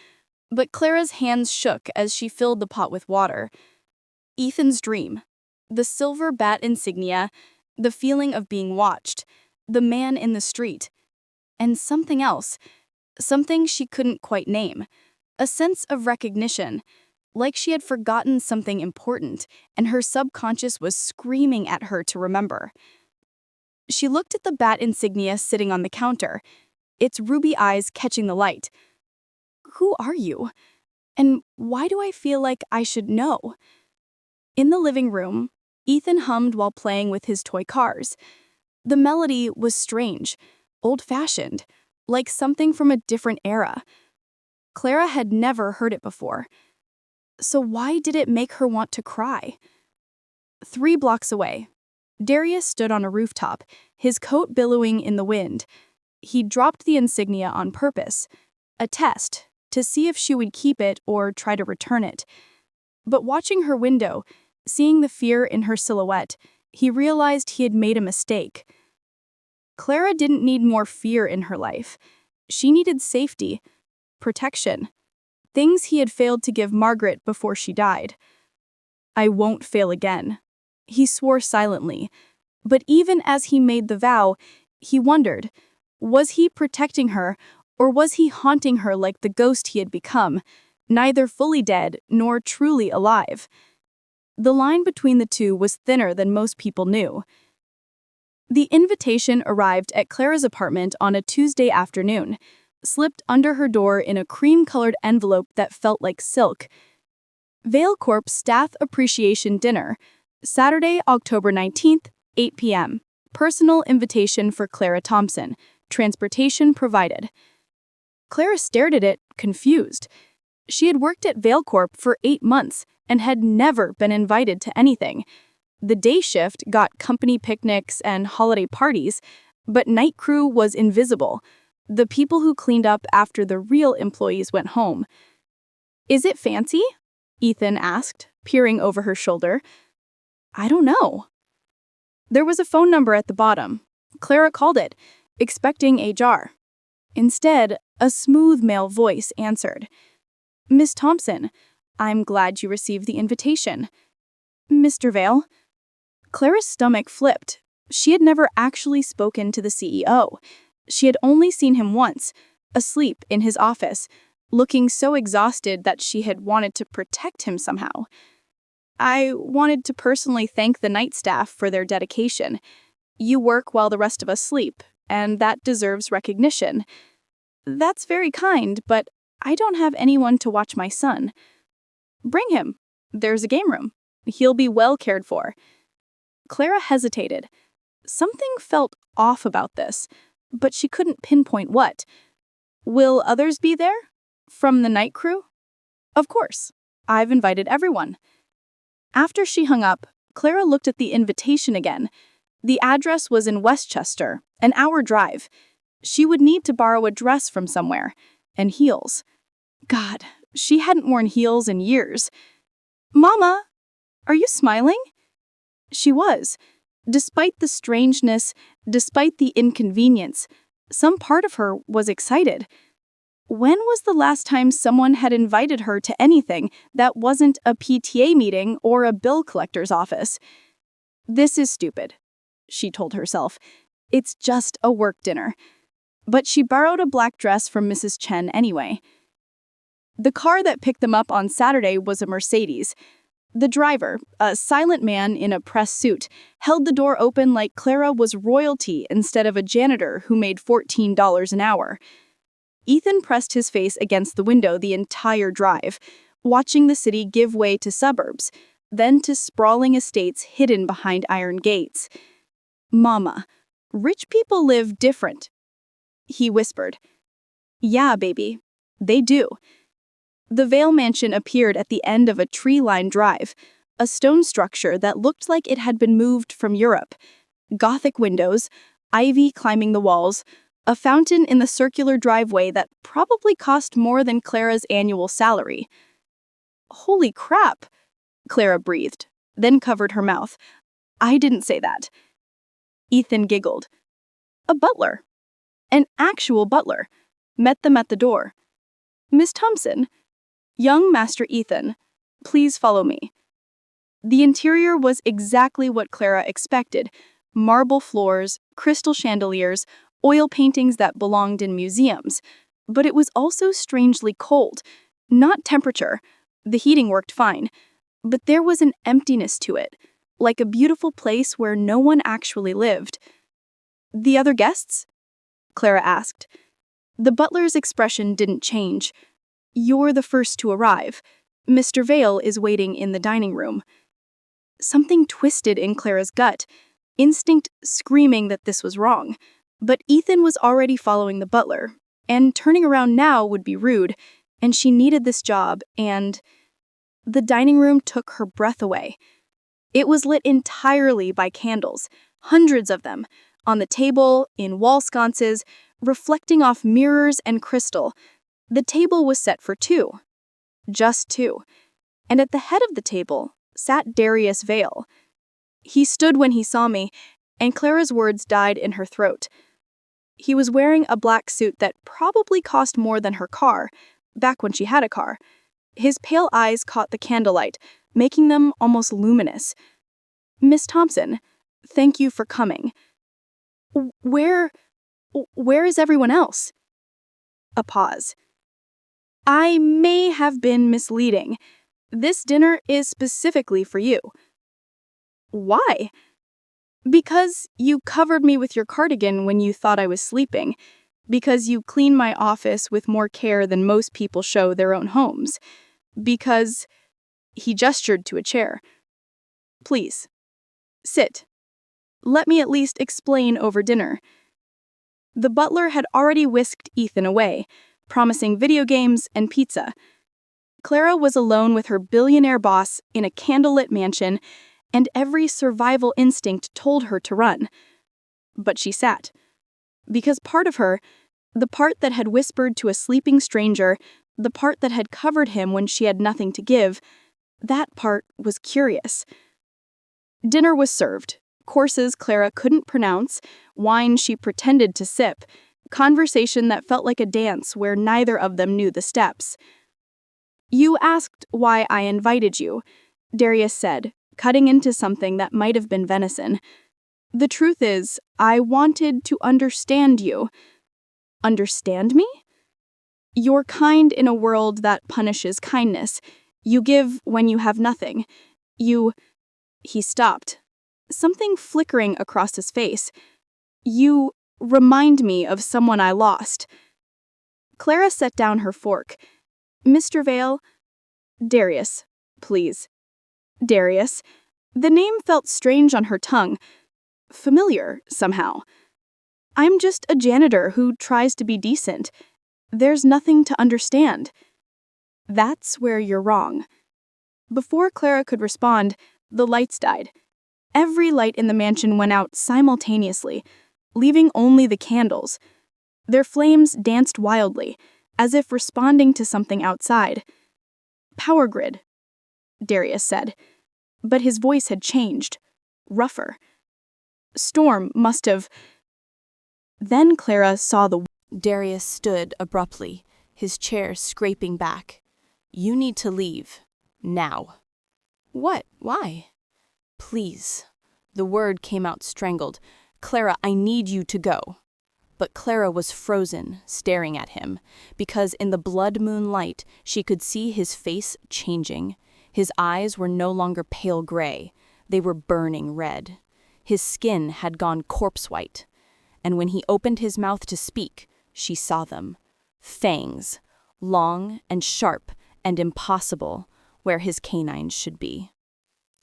But Clara's hands shook as she filled the pot with water. Ethan's dream. The silver bat insignia, the feeling of being watched, the man in the street. And something else, something she couldn't quite name. A sense of recognition, like she had forgotten something important, and her subconscious was screaming at her to remember. She looked at the bat insignia sitting on the counter, its ruby eyes catching the light. Who are you? And why do I feel like I should know? In the living room, Ethan hummed while playing with his toy cars. The melody was strange, old-fashioned, like something from a different era. Clara had never heard it before. So why did it make her want to cry? 3 blocks away, Darius stood on a rooftop, his coat billowing in the wind. He dropped the insignia on purpose, a test, to see if she would keep it or try to return it. But watching her window, seeing the fear in her silhouette, he realized he had made a mistake. Clara didn't need more fear in her life. She needed safety, protection, things he had failed to give Margaret before she died. I won't fail again, he swore silently. But even as he made the vow, he wondered, was he protecting her, or was he haunting her like the ghost he had become, neither fully dead nor truly alive? The line between the two was thinner than most people knew. The invitation arrived at Clara's apartment on a Tuesday afternoon, slipped under her door in a cream-colored envelope that felt like silk. Vale Corp Staff Appreciation Dinner, Saturday, October 19th, 8 p.m. Personal invitation for Clara Thompson. Transportation provided. Clara stared at it, confused. She had worked at Vale Corp for 8 months and had never been invited to anything. The day shift got company picnics and holiday parties, but night crew was invisible, the people who cleaned up after the real employees went home. Is it fancy? Ethan asked, peering over her shoulder. I don't know. There was a phone number at the bottom. Clara called it, expecting HR. Instead, a smooth male voice answered. Miss Thompson, I'm glad you received the invitation. Mr. Vale? Clara's stomach flipped. She had never actually spoken to the CEO. She had only seen him once, asleep in his office, looking so exhausted that she had wanted to protect him somehow. I wanted to personally thank the night staff for their dedication. You work while the rest of us sleep, and that deserves recognition. That's very kind, but I don't have anyone to watch my son. Bring him. There's a game room. He'll be well cared for. Clara hesitated. Something felt off about this, but she couldn't pinpoint what. Will others be there? From the night crew? Of course. I've invited everyone. After she hung up, Clara looked at the invitation again. The address was in Westchester, an hour drive. She would need to borrow a dress from somewhere, and heels. God, she hadn't worn heels in years. Mama, are you smiling? She was. Despite the strangeness, despite the inconvenience, some part of her was excited. When was the last time someone had invited her to anything that wasn't a PTA meeting or a bill collector's office? This is stupid, she told herself. It's just a work dinner. But she borrowed a black dress from Mrs. Chen anyway. The car that picked them up on Saturday was a Mercedes. The driver, a silent man in a press suit, held the door open like Clara was royalty instead of a janitor who made $14 an hour. Ethan pressed his face against the window the entire drive, watching the city give way to suburbs, then to sprawling estates hidden behind iron gates. Mama, rich people live different, he whispered. Yeah, baby, they do. The Vale Mansion appeared at the end of a tree-lined drive, a stone structure that looked like it had been moved from Europe. Gothic windows, ivy climbing the walls, a fountain in the circular driveway that probably cost more than Clara's annual salary. Holy crap, Clara breathed, then covered her mouth. I didn't say that. Ethan giggled. A butler. An actual butler. Met them at the door. Miss Thompson, young Master Ethan, please follow me. The interior was exactly what Clara expected. Marble floors, crystal chandeliers, oil paintings that belonged in museums. But it was also strangely cold. Not temperature. The heating worked fine. But there was an emptiness to it, like a beautiful place where no one actually lived. The other guests? Clara asked. The butler's expression didn't change. You're the first to arrive. Mr. Vale is waiting in the dining room. Something twisted in Clara's gut, instinct screaming that this was wrong. But Ethan was already following the butler, and turning around now would be rude, and she needed this job, and... The dining room took her breath away. It was lit entirely by candles, hundreds of them, on the table, in wall sconces, reflecting off mirrors and crystal. The table was set for two. Just two. And at the head of the table sat Darius Vale. He stood when he saw me, and Clara's words died in her throat. He was wearing a black suit that probably cost more than her car, back when she had a car. His pale eyes caught the candlelight, making them almost luminous. Miss Thompson, thank you for coming. Where is everyone else? A pause. I may have been misleading. This dinner is specifically for you. Why? Because you covered me with your cardigan when you thought I was sleeping. Because you clean my office with more care than most people show their own homes. Because... He gestured to a chair. Please, sit. Let me at least explain over dinner. The butler had already whisked Ethan away, promising video games and pizza. Clara was alone with her billionaire boss in a candlelit mansion, and every survival instinct told her to run. But she sat. Because part of her, the part that had whispered to a sleeping stranger, the part that had covered him when she had nothing to give, that part was curious. Dinner was served. Courses Clara couldn't pronounce, wine she pretended to sip, conversation that felt like a dance where neither of them knew the steps. You asked why I invited you, Darius said, cutting into something that might have been venison. The truth is, I wanted to understand you. Understand me? You're kind in a world that punishes kindness. You give when you have nothing. He stopped, something flickering across his face. You remind me of someone I lost. Clara set down her fork. Mr. Vale? Darius, please. Darius. The name felt strange on her tongue. Familiar, somehow. I'm just a janitor who tries to be decent. There's nothing to understand. That's where you're wrong. Before Clara could respond, the lights died. Every light in the mansion went out simultaneously, leaving only the candles. Their flames danced wildly, as if responding to something outside. Power grid, Darius said, but his voice had changed, rougher. Storm must have... Then Clara saw the... Darius stood abruptly, his chair scraping back. You need to leave. Now. What? Why? Please. The word came out strangled. Clara, I need you to go. But Clara was frozen, staring at him, because in the blood moonlight she could see his face changing. His eyes were no longer pale gray. They were burning red. His skin had gone corpse white. And when he opened his mouth to speak, she saw them. Fangs, long and sharp and impossible, where his canines should be.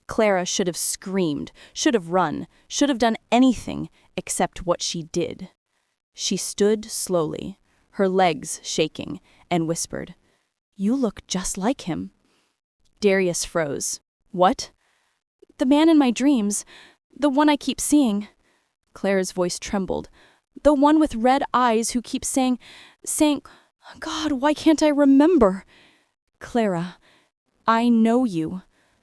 Clara should have screamed, should have run, should have done anything except what she did. She stood slowly, her legs shaking, and whispered, You look just like him. Darius froze. What? The man in my dreams, the one I keep seeing. Clara's voice trembled. The one with red eyes who keeps saying, God, why can't I remember? Clara, I know you.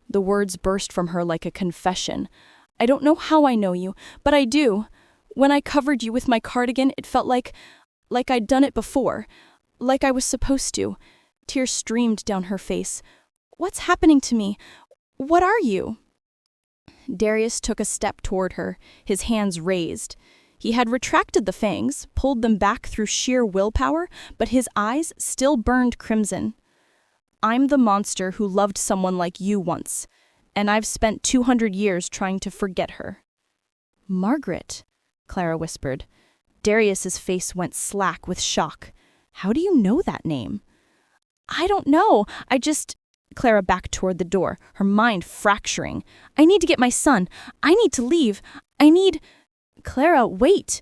The words burst from her like a confession. I don't know how I know you, but I do. When I covered you with my cardigan, it felt like I'd done it before, like I was supposed to. Tears streamed down her face. What's happening to me? What are you? Darius took a step toward her, his hands raised. He had retracted the fangs, pulled them back through sheer willpower, but his eyes still burned crimson. I'm the monster who loved someone like you once, and I've spent 200 years trying to forget her. Margaret, Clara whispered. Darius's face went slack with shock. How do you know that name? I don't know. Clara backed toward the door, her mind fracturing. I need to get my son. I need to leave. Clara, wait!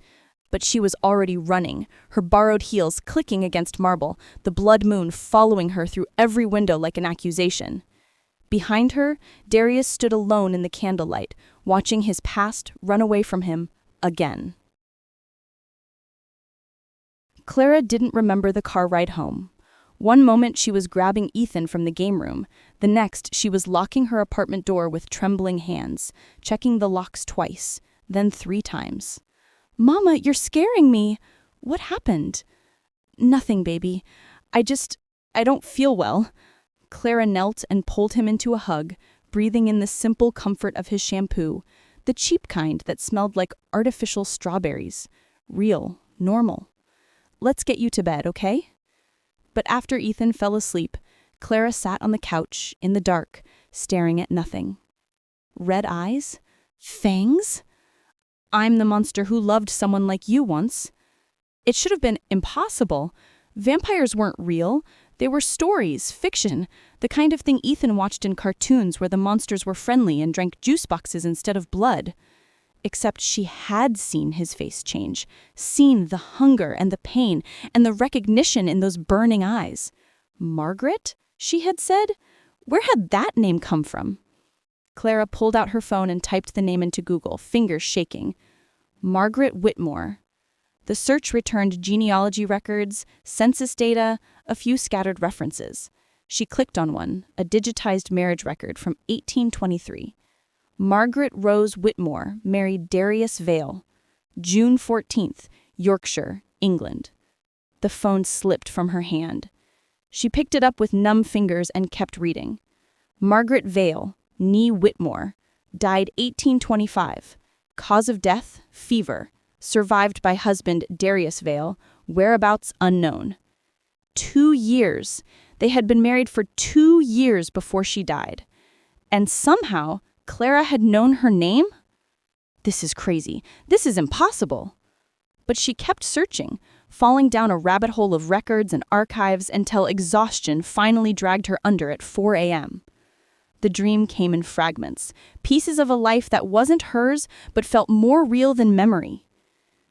But she was already running, her borrowed heels clicking against marble, the blood moon following her through every window like an accusation. Behind her, Darius stood alone in the candlelight, watching his past run away from him again. Clara didn't remember the car ride home. One moment she was grabbing Ethan from the game room. The next, she was locking her apartment door with trembling hands, checking the locks twice, then 3 times. Mama, you're scaring me. What happened? Nothing, baby. I don't feel well. Clara knelt and pulled him into a hug, breathing in the simple comfort of his shampoo, the cheap kind that smelled like artificial strawberries. Real, normal. Let's get you to bed, okay? But after Ethan fell asleep, Clara sat on the couch, in the dark, staring at nothing. Red eyes? Fangs? I'm the monster who loved someone like you once. It should have been impossible. Vampires weren't real. They were stories, fiction, the kind of thing Ethan watched in cartoons where the monsters were friendly and drank juice boxes instead of blood. Except she had seen his face change, seen the hunger and the pain and the recognition in those burning eyes. Margaret, she had said? Where had that name come from? Clara pulled out her phone and typed the name into Google, fingers shaking. Margaret Whitmore. The search returned genealogy records, census data, a few scattered references. She clicked on one, a digitized marriage record from 1823. Margaret Rose Whitmore married Darius Vale. June 14th, Yorkshire, England. The phone slipped from her hand. She picked it up with numb fingers and kept reading. Margaret Vale, née Whitmore, died 1825. Cause of death, fever. Survived by husband Darius Vale, whereabouts unknown. 2 years. They had been married for 2 years before she died. And somehow, Clara had known her name? This is crazy. This is impossible. But she kept searching, falling down a rabbit hole of records and archives until exhaustion finally dragged her under at 4 a.m. The dream came in fragments, pieces of a life that wasn't hers but felt more real than memory.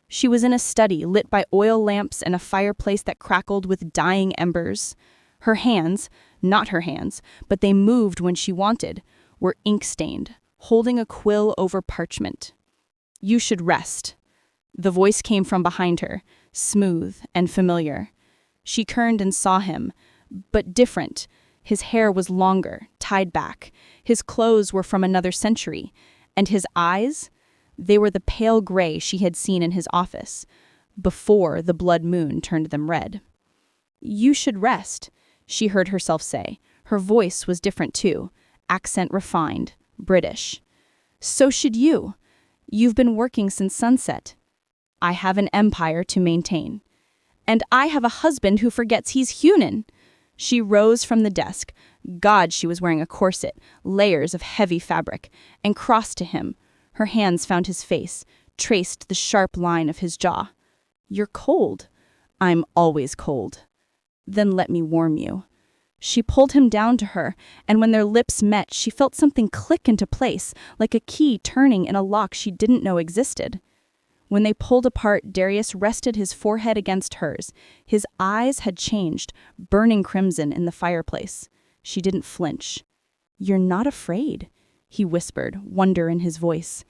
She was in a study lit by oil lamps and a fireplace that crackled with dying embers. Her hands, not her hands, but they moved when she wanted, were ink-stained, holding a quill over parchment. You should rest. The voice came from behind her, smooth and familiar. She turned and saw him, but different. His hair was longer, tied back. His clothes were from another century. And his eyes? They were the pale gray she had seen in his office, before the blood moon turned them red. You should rest, she heard herself say. Her voice was different too, accent refined, British. So should you. You've been working since sunset. I have an empire to maintain. And I have a husband who forgets he's human. She rose from the desk. God, she was wearing a corset, layers of heavy fabric, and crossed to him. Her hands found his face, traced the sharp line of his jaw. You're cold. I'm always cold. Then let me warm you. She pulled him down to her, and when their lips met, she felt something click into place, like a key turning in a lock she didn't know existed. When they pulled apart, Darius rested his forehead against hers. His eyes had changed, burning crimson in the fireplace. She didn't flinch. You're not afraid, he whispered, wonder in his voice.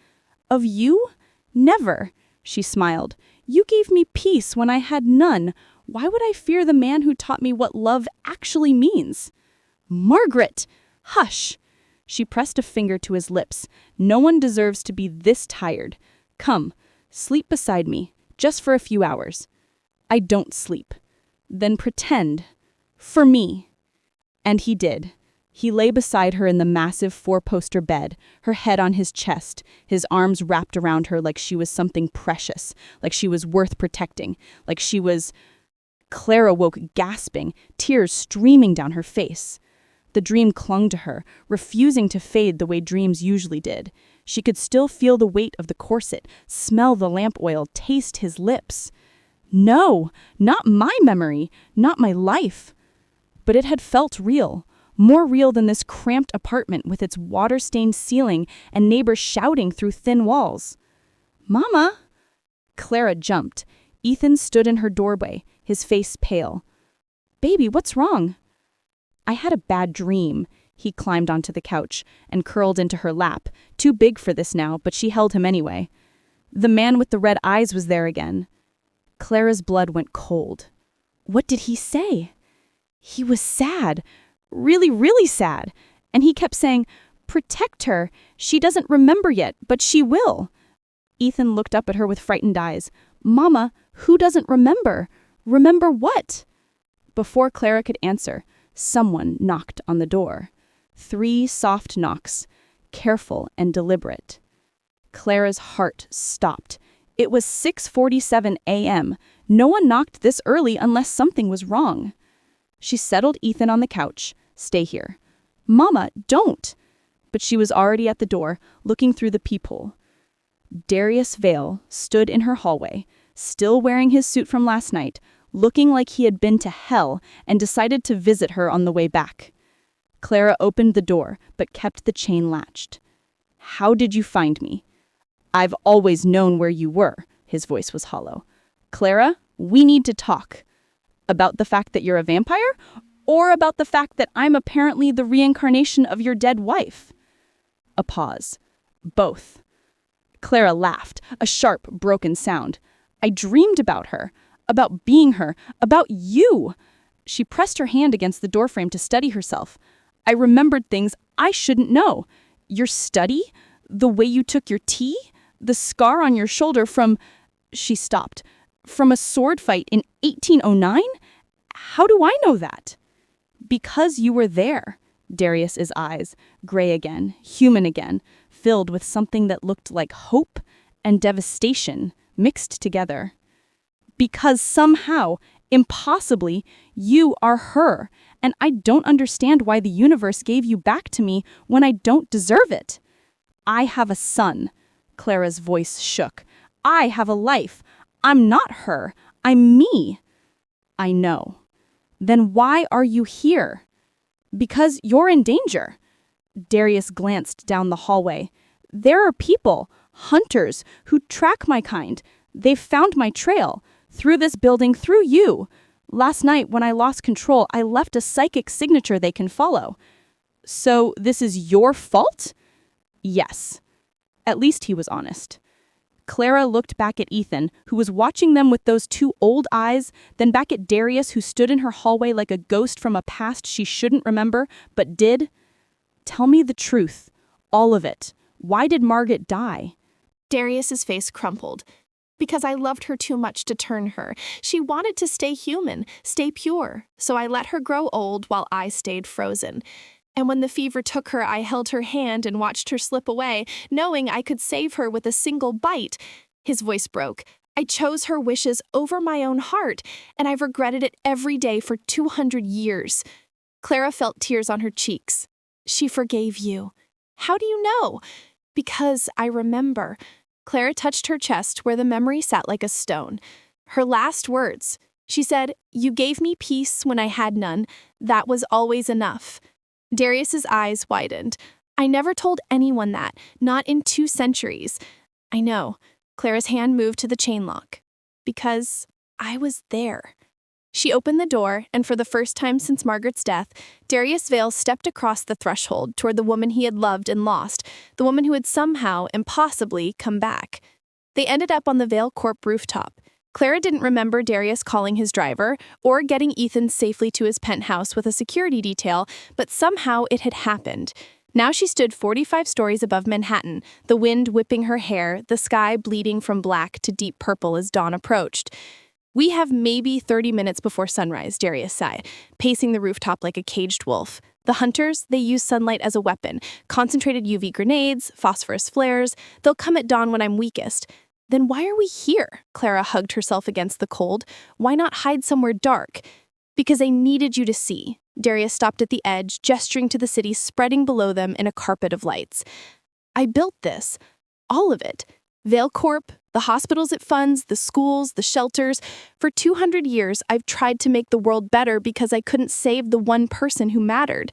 Of you? Never, she smiled. You gave me peace when I had none. Why would I fear the man who taught me what love actually means? Margaret! Hush! She pressed a finger to his lips. No one deserves to be this tired. Come, Sleep beside me, just for a few hours. I don't sleep. Then pretend. For me. And he did. He lay beside her in the massive four-poster bed, her head on his chest, his arms wrapped around her like she was something precious, like she was worth protecting, like she was... Clara woke gasping, tears streaming down her face. The dream clung to her, refusing to fade the way dreams usually did. She could still feel the weight of the corset, smell the lamp oil, taste his lips. No, not my memory, not my life. But it had felt real, more real than this cramped apartment with its water-stained ceiling and neighbors shouting through thin walls. "Mama!" Clara jumped. Ethan stood in her doorway, his face pale. "Baby, what's wrong?" "I had a bad dream." He climbed onto the couch and curled into her lap, too big for this now, but she held him anyway. The man with the red eyes was there again. Clara's blood went cold. What did he say? He was sad, really, really sad, and he kept saying, "Protect her. She doesn't remember yet, but she will." Ethan looked up at her with frightened eyes. "Mama, who doesn't remember? Remember what?" Before Clara could answer, someone knocked on the door. 3 soft knocks, careful and deliberate. Clara's heart stopped. It was 6:47 a.m. No one knocked this early unless something was wrong. She settled Ethan on the couch. "Stay here." "Mama, don't!" But she was already at the door, looking through the peephole. Darius Vale stood in her hallway, still wearing his suit from last night, looking like he had been to hell and decided to visit her on the way back. Clara opened the door, but kept the chain latched. "How did you find me?" "I've always known where you were." His voice was hollow. "Clara, we need to talk. About the fact that you're a vampire? Or about the fact that I'm apparently the reincarnation of your dead wife?" A pause. "Both." Clara laughed, a sharp, broken sound. "I dreamed about her. About being her. About you." She pressed her hand against the doorframe to steady herself. "I remembered things I shouldn't know. Your study? The way you took your tea? The scar on your shoulder from..." She stopped. "From a sword fight in 1809? How do I know that?" "Because you were there." Darius's eyes, gray again, human again, filled with something that looked like hope and devastation mixed together. "Because somehow, impossibly, you are her, and I don't understand why the universe gave you back to me when I don't deserve it. I have a son." Clara's voice shook. "I have a life. I'm not her. I'm me." "I know." "Then why are you here?" "Because you're in danger." Darius glanced down the hallway. "There are people, hunters, who track my kind. They've found my trail. Through this building, through you. Last night, when I lost control, I left a psychic signature they can follow." "So this is your fault?" "Yes." At least he was honest. Clara looked back at Ethan, who was watching them with those 2 old eyes, then back at Darius, who stood in her hallway like a ghost from a past she shouldn't remember, but did. "Tell me the truth. All of it. Why did Margaret die?" Darius's face crumpled. "Because I loved her too much to turn her. She wanted to stay human, stay pure, so I let her grow old while I stayed frozen. And when the fever took her, I held her hand and watched her slip away, knowing I could save her with a single bite." His voice broke. "I chose her wishes over my own heart, and I've regretted it every day for 200 years. Clara felt tears on her cheeks. "She forgave you." "How do you know?" "Because I remember." Clara touched her chest where the memory sat like a stone. Her last words. She said, "You gave me peace when I had none. That was always enough." Darius's eyes widened. "I never told anyone that, not in 2 centuries. "I know." Clara's hand moved to the chain lock. "Because I was there." She opened the door, and for the first time since Margaret's death, Darius Vale stepped across the threshold toward the woman he had loved and lost, the woman who had somehow, impossibly, come back. They ended up on the Vale Corp rooftop. Clara didn't remember Darius calling his driver or getting Ethan safely to his penthouse with a security detail, but somehow it had happened. Now she stood 45 stories above Manhattan, the wind whipping her hair, the sky bleeding from black to deep purple as dawn approached. "We have maybe 30 minutes before sunrise," Darius sighed, pacing the rooftop like a caged wolf. "The hunters, they use sunlight as a weapon. Concentrated UV grenades, phosphorus flares. They'll come at dawn when I'm weakest." "Then why are we here?" Clara hugged herself against the cold. "Why not hide somewhere dark?" "Because I needed you to see." Darius stopped at the edge, gesturing to the city spreading below them in a carpet of lights. "I built this. All of it. Vale Corp, the hospitals it funds, the schools, the shelters. For 200 years, I've tried to make the world better because I couldn't save the one person who mattered.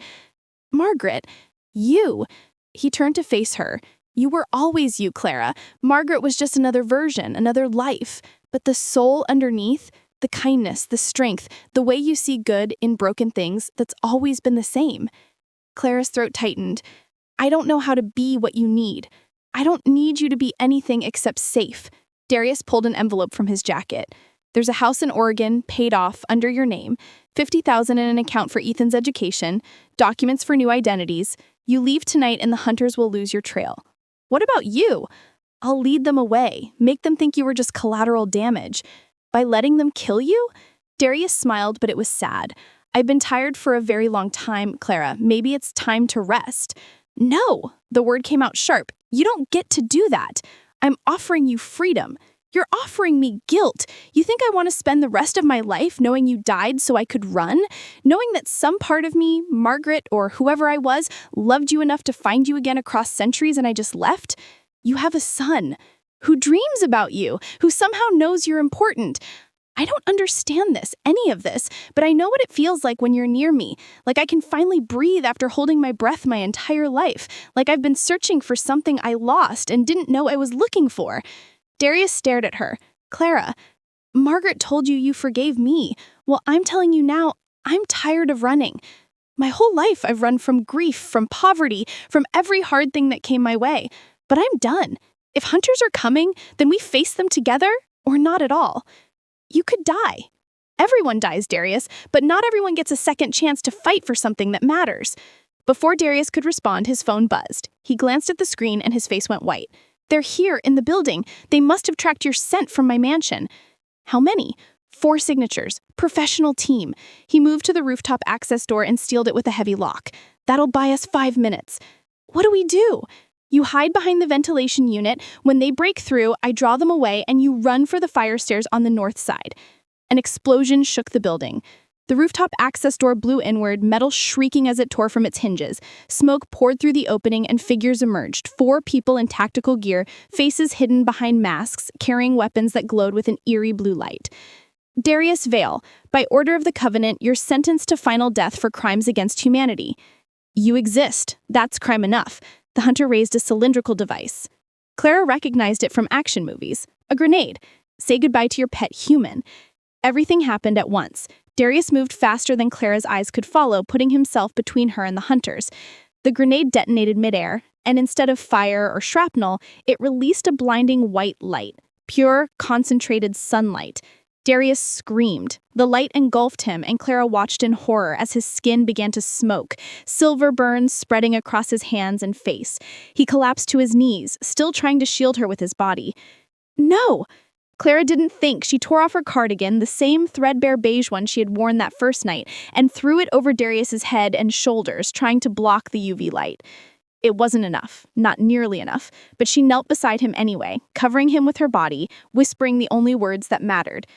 Margaret, you." He turned to face her. "You were always you, Clara. Margaret was just another version, another life. But the soul underneath, the kindness, the strength, the way you see good in broken things, that's always been the same." Clara's throat tightened. "I don't know how to be what you need. I don't need you to be anything except safe." Darius pulled an envelope from his jacket. "There's a house in Oregon, paid off, under your name, $50,000 in an account for Ethan's education, documents for new identities. You leave tonight and the hunters will lose your trail." "What about you?" "I'll lead them away, make them think you were just collateral damage." "By letting them kill you?" Darius smiled, but it was sad. "I've been tired for a very long time, Clara. Maybe it's time to rest." "No!" The word came out sharp. "You don't get to do that. I'm offering you freedom. You're offering me guilt. You think I want to spend the rest of my life knowing you died so I could run? Knowing that some part of me, Margaret or whoever I was, loved you enough to find you again across centuries and I just left? You have a son who dreams about you, who somehow knows you're important. I don't understand this, any of this, but I know what it feels like when you're near me, like I can finally breathe after holding my breath my entire life, like I've been searching for something I lost and didn't know I was looking for." Darius stared at her. "Clara, Margaret told you you forgave me. Well, I'm telling you now, I'm tired of running. My whole life I've run from grief, from poverty, from every hard thing that came my way. But I'm done. If hunters are coming, then we face them together or not at all. You could die. Everyone dies, Darius, but not everyone gets a second chance to fight for something that matters." Before Darius could respond, his phone buzzed. He glanced at the screen and his face went white. "They're here in the building. They must have tracked your scent from my mansion." "How many?" 4 signatures. Professional team." He moved to the rooftop access door and sealed it with a heavy lock. "That'll buy us 5 minutes." "What do we do?" "You hide behind the ventilation unit. When they break through, I draw them away and you run for the fire stairs on the north side." An explosion shook the building. The rooftop access door blew inward, metal shrieking as it tore from its hinges. Smoke poured through the opening and figures emerged, 4 people in tactical gear, faces hidden behind masks, carrying weapons that glowed with an eerie blue light. "Darius Vale, by order of the Covenant, you're sentenced to final death for crimes against humanity." "You exist. That's crime enough." The hunter raised a cylindrical device. Clara recognized it from action movies. A grenade. "Say goodbye to your pet human." Everything happened at once. Darius moved faster than Clara's eyes could follow, putting himself between her and the hunters. The grenade detonated midair, and instead of fire or shrapnel, it released a blinding white light, pure, concentrated sunlight. Darius screamed. The light engulfed him, and Clara watched in horror as his skin began to smoke, silver burns spreading across his hands and face. He collapsed to his knees, still trying to shield her with his body. "No!" Clara didn't think. She tore off her cardigan, the same threadbare beige one she had worn that first night, and threw it over Darius's head and shoulders, trying to block the UV light. It wasn't enough, not nearly enough, but she knelt beside him anyway, covering him with her body, whispering the only words that mattered.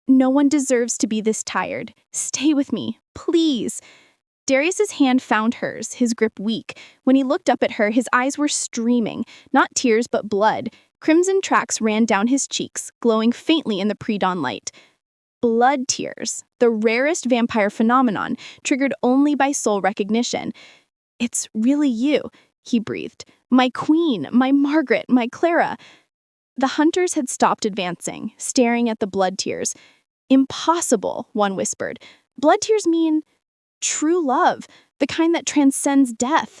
"No one deserves to be this tired. Stay with me, please." Darius's hand found hers, his grip weak. When he looked up at her, his eyes were streaming, not tears but blood. Crimson tracks ran down his cheeks, glowing faintly in the pre-dawn light. Blood tears, the rarest vampire phenomenon, triggered only by soul recognition. "It's really you," he breathed. "My queen, my Margaret, my Clara." The hunters had stopped advancing, staring at the blood tears. "Impossible," one whispered. "Blood tears mean true love, the kind that transcends death."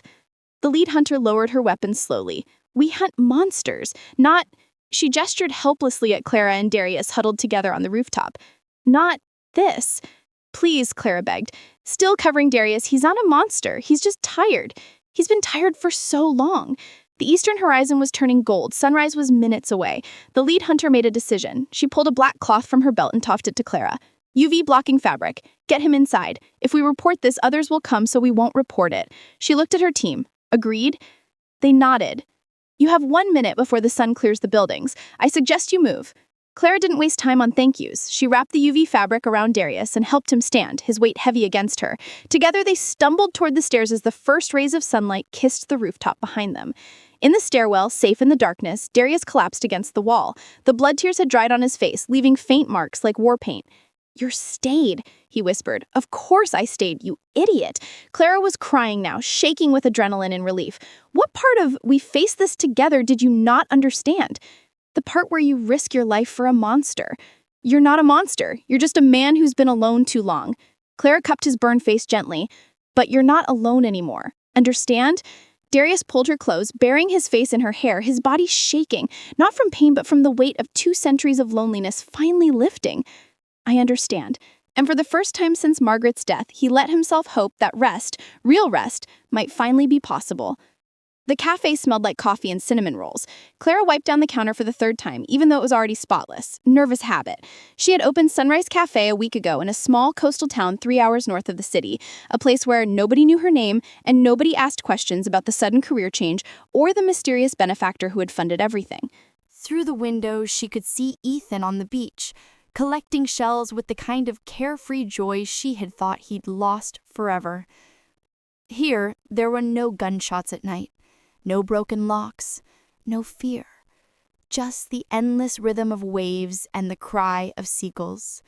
The lead hunter lowered her weapon slowly. "We hunt monsters, not—" She gestured helplessly at Clara and Darius huddled together on the rooftop. "Not this." "Please," Clara begged. Still covering Darius, "He's not a monster. He's just tired. He's been tired for so long. The eastern horizon was turning gold. Sunrise was minutes away. The lead hunter made a decision. She pulled a black cloth from her belt and tossed it to Clara. UV blocking fabric. Get him inside. If we report this, others will come, so we won't report it. She looked at her team. Agreed? They nodded. You have 1 minute before the sun clears the buildings. I suggest you move. Clara didn't waste time on thank yous. She wrapped the UV fabric around Darius and helped him stand, his weight heavy against her. Together, they stumbled toward the stairs as the first rays of sunlight kissed the rooftop behind them. In the stairwell, safe in the darkness, Darius collapsed against the wall. The blood tears had dried on his face, leaving faint marks like war paint. You stayed, he whispered. Of course I stayed, you idiot. Clara was crying now, shaking with adrenaline and relief. What part of "we face this together" did you not understand? The part where you risk your life for a monster. You're not a monster. You're just a man who's been alone too long. Clara cupped his burned face gently. But you're not alone anymore. Understand? Darius pulled her close, burying his face in her hair, his body shaking, not from pain but from the weight of 2 centuries of loneliness finally lifting. I understand. And for the first time since Margaret's death, he let himself hope that rest, real rest, might finally be possible. The cafe smelled like coffee and cinnamon rolls. Clara wiped down the counter for the 3rd time, even though it was already spotless. Nervous habit. She had opened Sunrise Cafe a week ago in a small coastal town 3 hours north of the city, a place where nobody knew her name and nobody asked questions about the sudden career change or the mysterious benefactor who had funded everything. Through the windows, she could see Ethan on the beach, collecting shells with the kind of carefree joy she had thought he'd lost forever. Here, there were no gunshots at night. No broken locks, no fear, just the endless rhythm of waves and the cry of seagulls.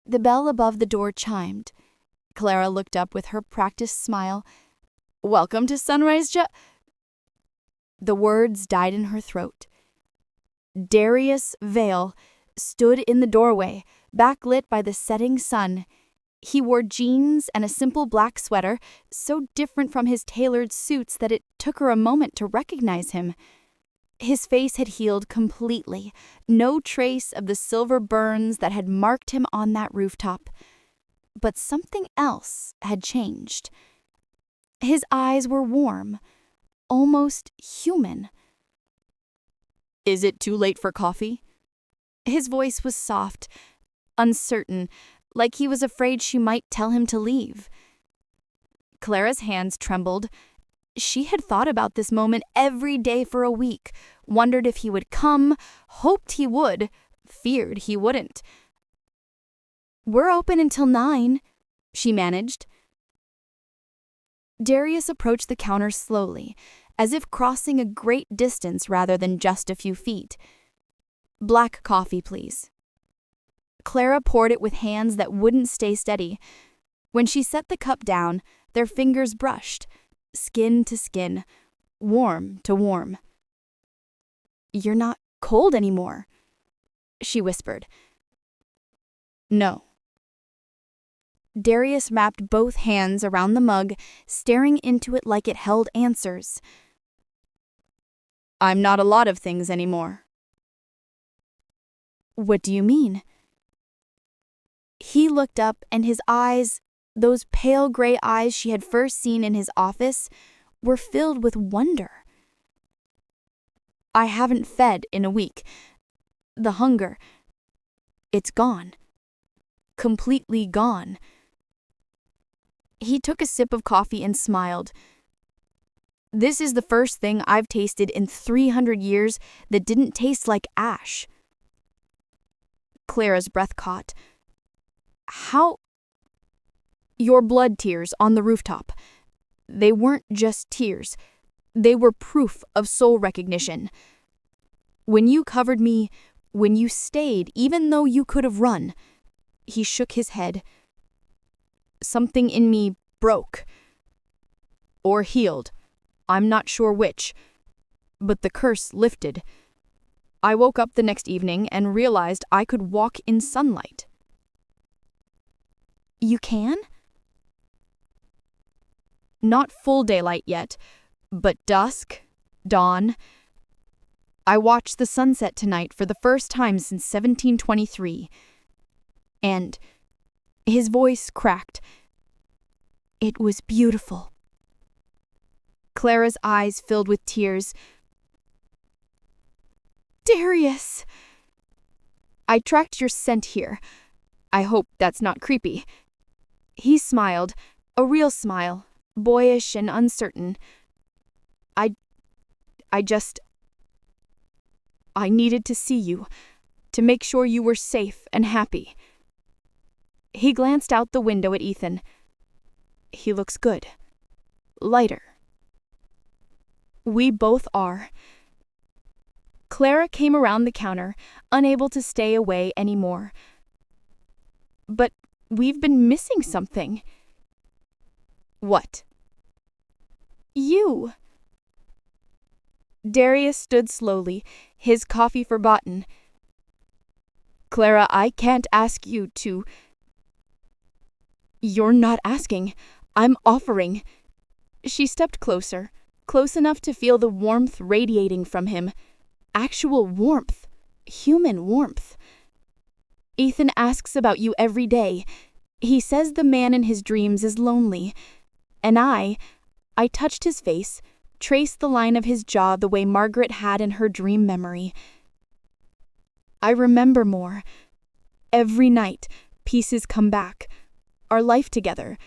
The bell above the door chimed. Clara looked up with her practiced smile. "Welcome to Sunrise The words died in her throat. Darius Vale stood in the doorway, backlit by the setting sun. He wore jeans and a simple black sweater, so different from his tailored suits that it took her a moment to recognize him. His face had healed completely, no trace of the silver burns that had marked him on that rooftop. But something else had changed. His eyes were warm, almost human. "Is it too late for coffee?" His voice was soft, uncertain, like he was afraid she might tell him to leave. Clara's hands trembled. She had thought about this moment every day for a week, wondered if he would come, hoped he would, feared he wouldn't. "We're open until 9, she managed. Darius approached the counter slowly, as if crossing a great distance rather than just a few feet. "Black coffee, please." Clara poured it with hands that wouldn't stay steady. When she set the cup down, their fingers brushed, skin to skin, warm to warm. "You're not cold anymore," she whispered. "No." Darius wrapped both hands around the mug, staring into it like it held answers. "I'm not a lot of things anymore." "What do you mean?" He looked up, and his eyes, those pale gray eyes she had first seen in his office, were filled with wonder. "I haven't fed in a week. The hunger, it's gone. Completely gone." He took a sip of coffee and smiled. "This is the first thing I've tasted in 300 years that didn't taste like ash." Clara's breath caught. "How?" "Your blood tears on the rooftop. They weren't just tears. They were proof of soul recognition. When you covered me, when you stayed, even though you could have run." He shook his head. "Something in me broke. Or healed. I'm not sure which. But the curse lifted. I woke up the next evening and realized I could walk in sunlight." "You can?" "Not full daylight yet, but dusk, dawn. I watched the sunset tonight for the first time since 1723. And," his voice cracked, "it was beautiful." Clara's eyes filled with tears. Darius! I tracked your scent here. I hope that's not creepy. He smiled, a real smile, boyish and uncertain. I needed to see you, to make sure you were safe and happy. He glanced out the window at Ethan. He looks good. Lighter. We both are. Clara came around the counter, unable to stay away anymore. But we've been missing something. What? You. Darius stood slowly, his coffee forgotten. Clara, I can't ask you to. You're not asking. I'm offering. She stepped closer, close enough to feel the warmth radiating from him. Actual warmth. Human warmth. Ethan asks about you every day. He says the man in his dreams is lonely. And I touched his face, traced the line of his jaw the way Margaret had in her dream memory. I remember more. Every night, pieces come back. Our life together.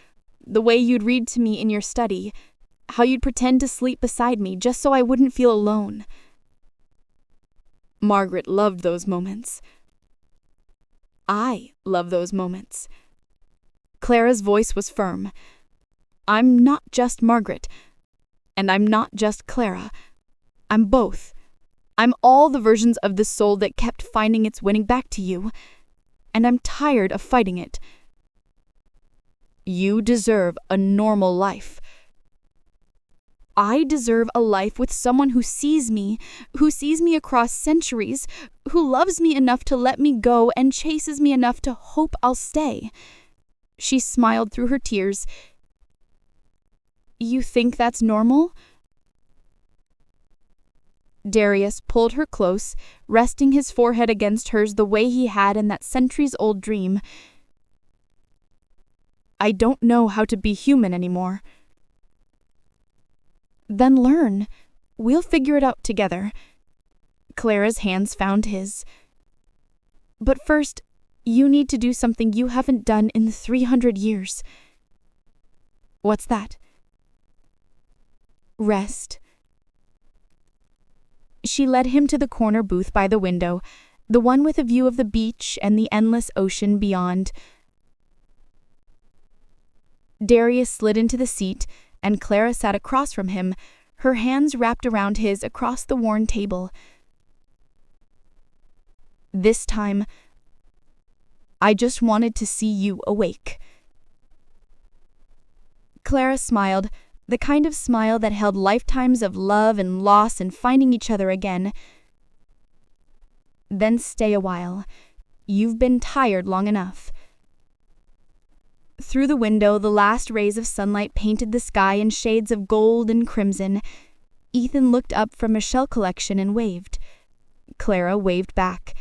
The way you'd read to me in your study. How you'd pretend to sleep beside me just so I wouldn't feel alone. Margaret loved those moments. I love those moments. Clara's voice was firm. I'm not just Margaret. And I'm not just Clara. I'm both. I'm all the versions of the soul that kept finding its winning back to you. And I'm tired of fighting it. You deserve a normal life. I deserve a life with someone who sees me across centuries, who loves me enough to let me go and chases me enough to hope I'll stay. She smiled through her tears. You think that's normal? Darius pulled her close, resting his forehead against hers the way he had in that centuries-old dream. I don't know how to be human anymore. Then learn. We'll figure it out together. Clara's hands found his. But first, you need to do something you haven't done in 300 years. What's that? Rest. She led him to the corner booth by the window, the one with a view of the beach and the endless ocean beyond. Darius slid into the seat, and Clara sat across from him, her hands wrapped around his across the worn table. This time, I just wanted to see you awake. Clara smiled, the kind of smile that held lifetimes of love and loss and finding each other again. Then stay a while. You've been tired long enough. Through the window, the last rays of sunlight painted the sky in shades of gold and crimson. Ethan looked up from a shell collection and waved. Clara waved back.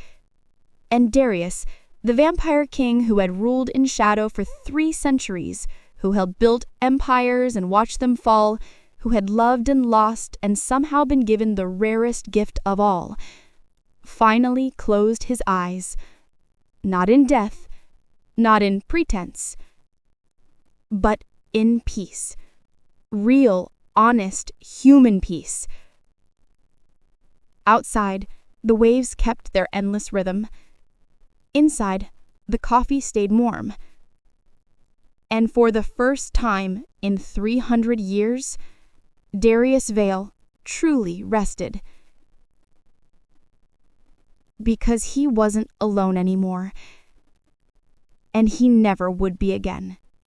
And Darius, the vampire king who had ruled in shadow for 3 centuries, who had built empires and watched them fall, who had loved and lost and somehow been given the rarest gift of all, finally closed his eyes. Not in death, not in pretense, but in peace. Real, honest, human peace. Outside, the waves kept their endless rhythm. Inside, the coffee stayed warm. And for the first time in 300 years, Darius Vale truly rested. Because he wasn't alone anymore. And he never would be again.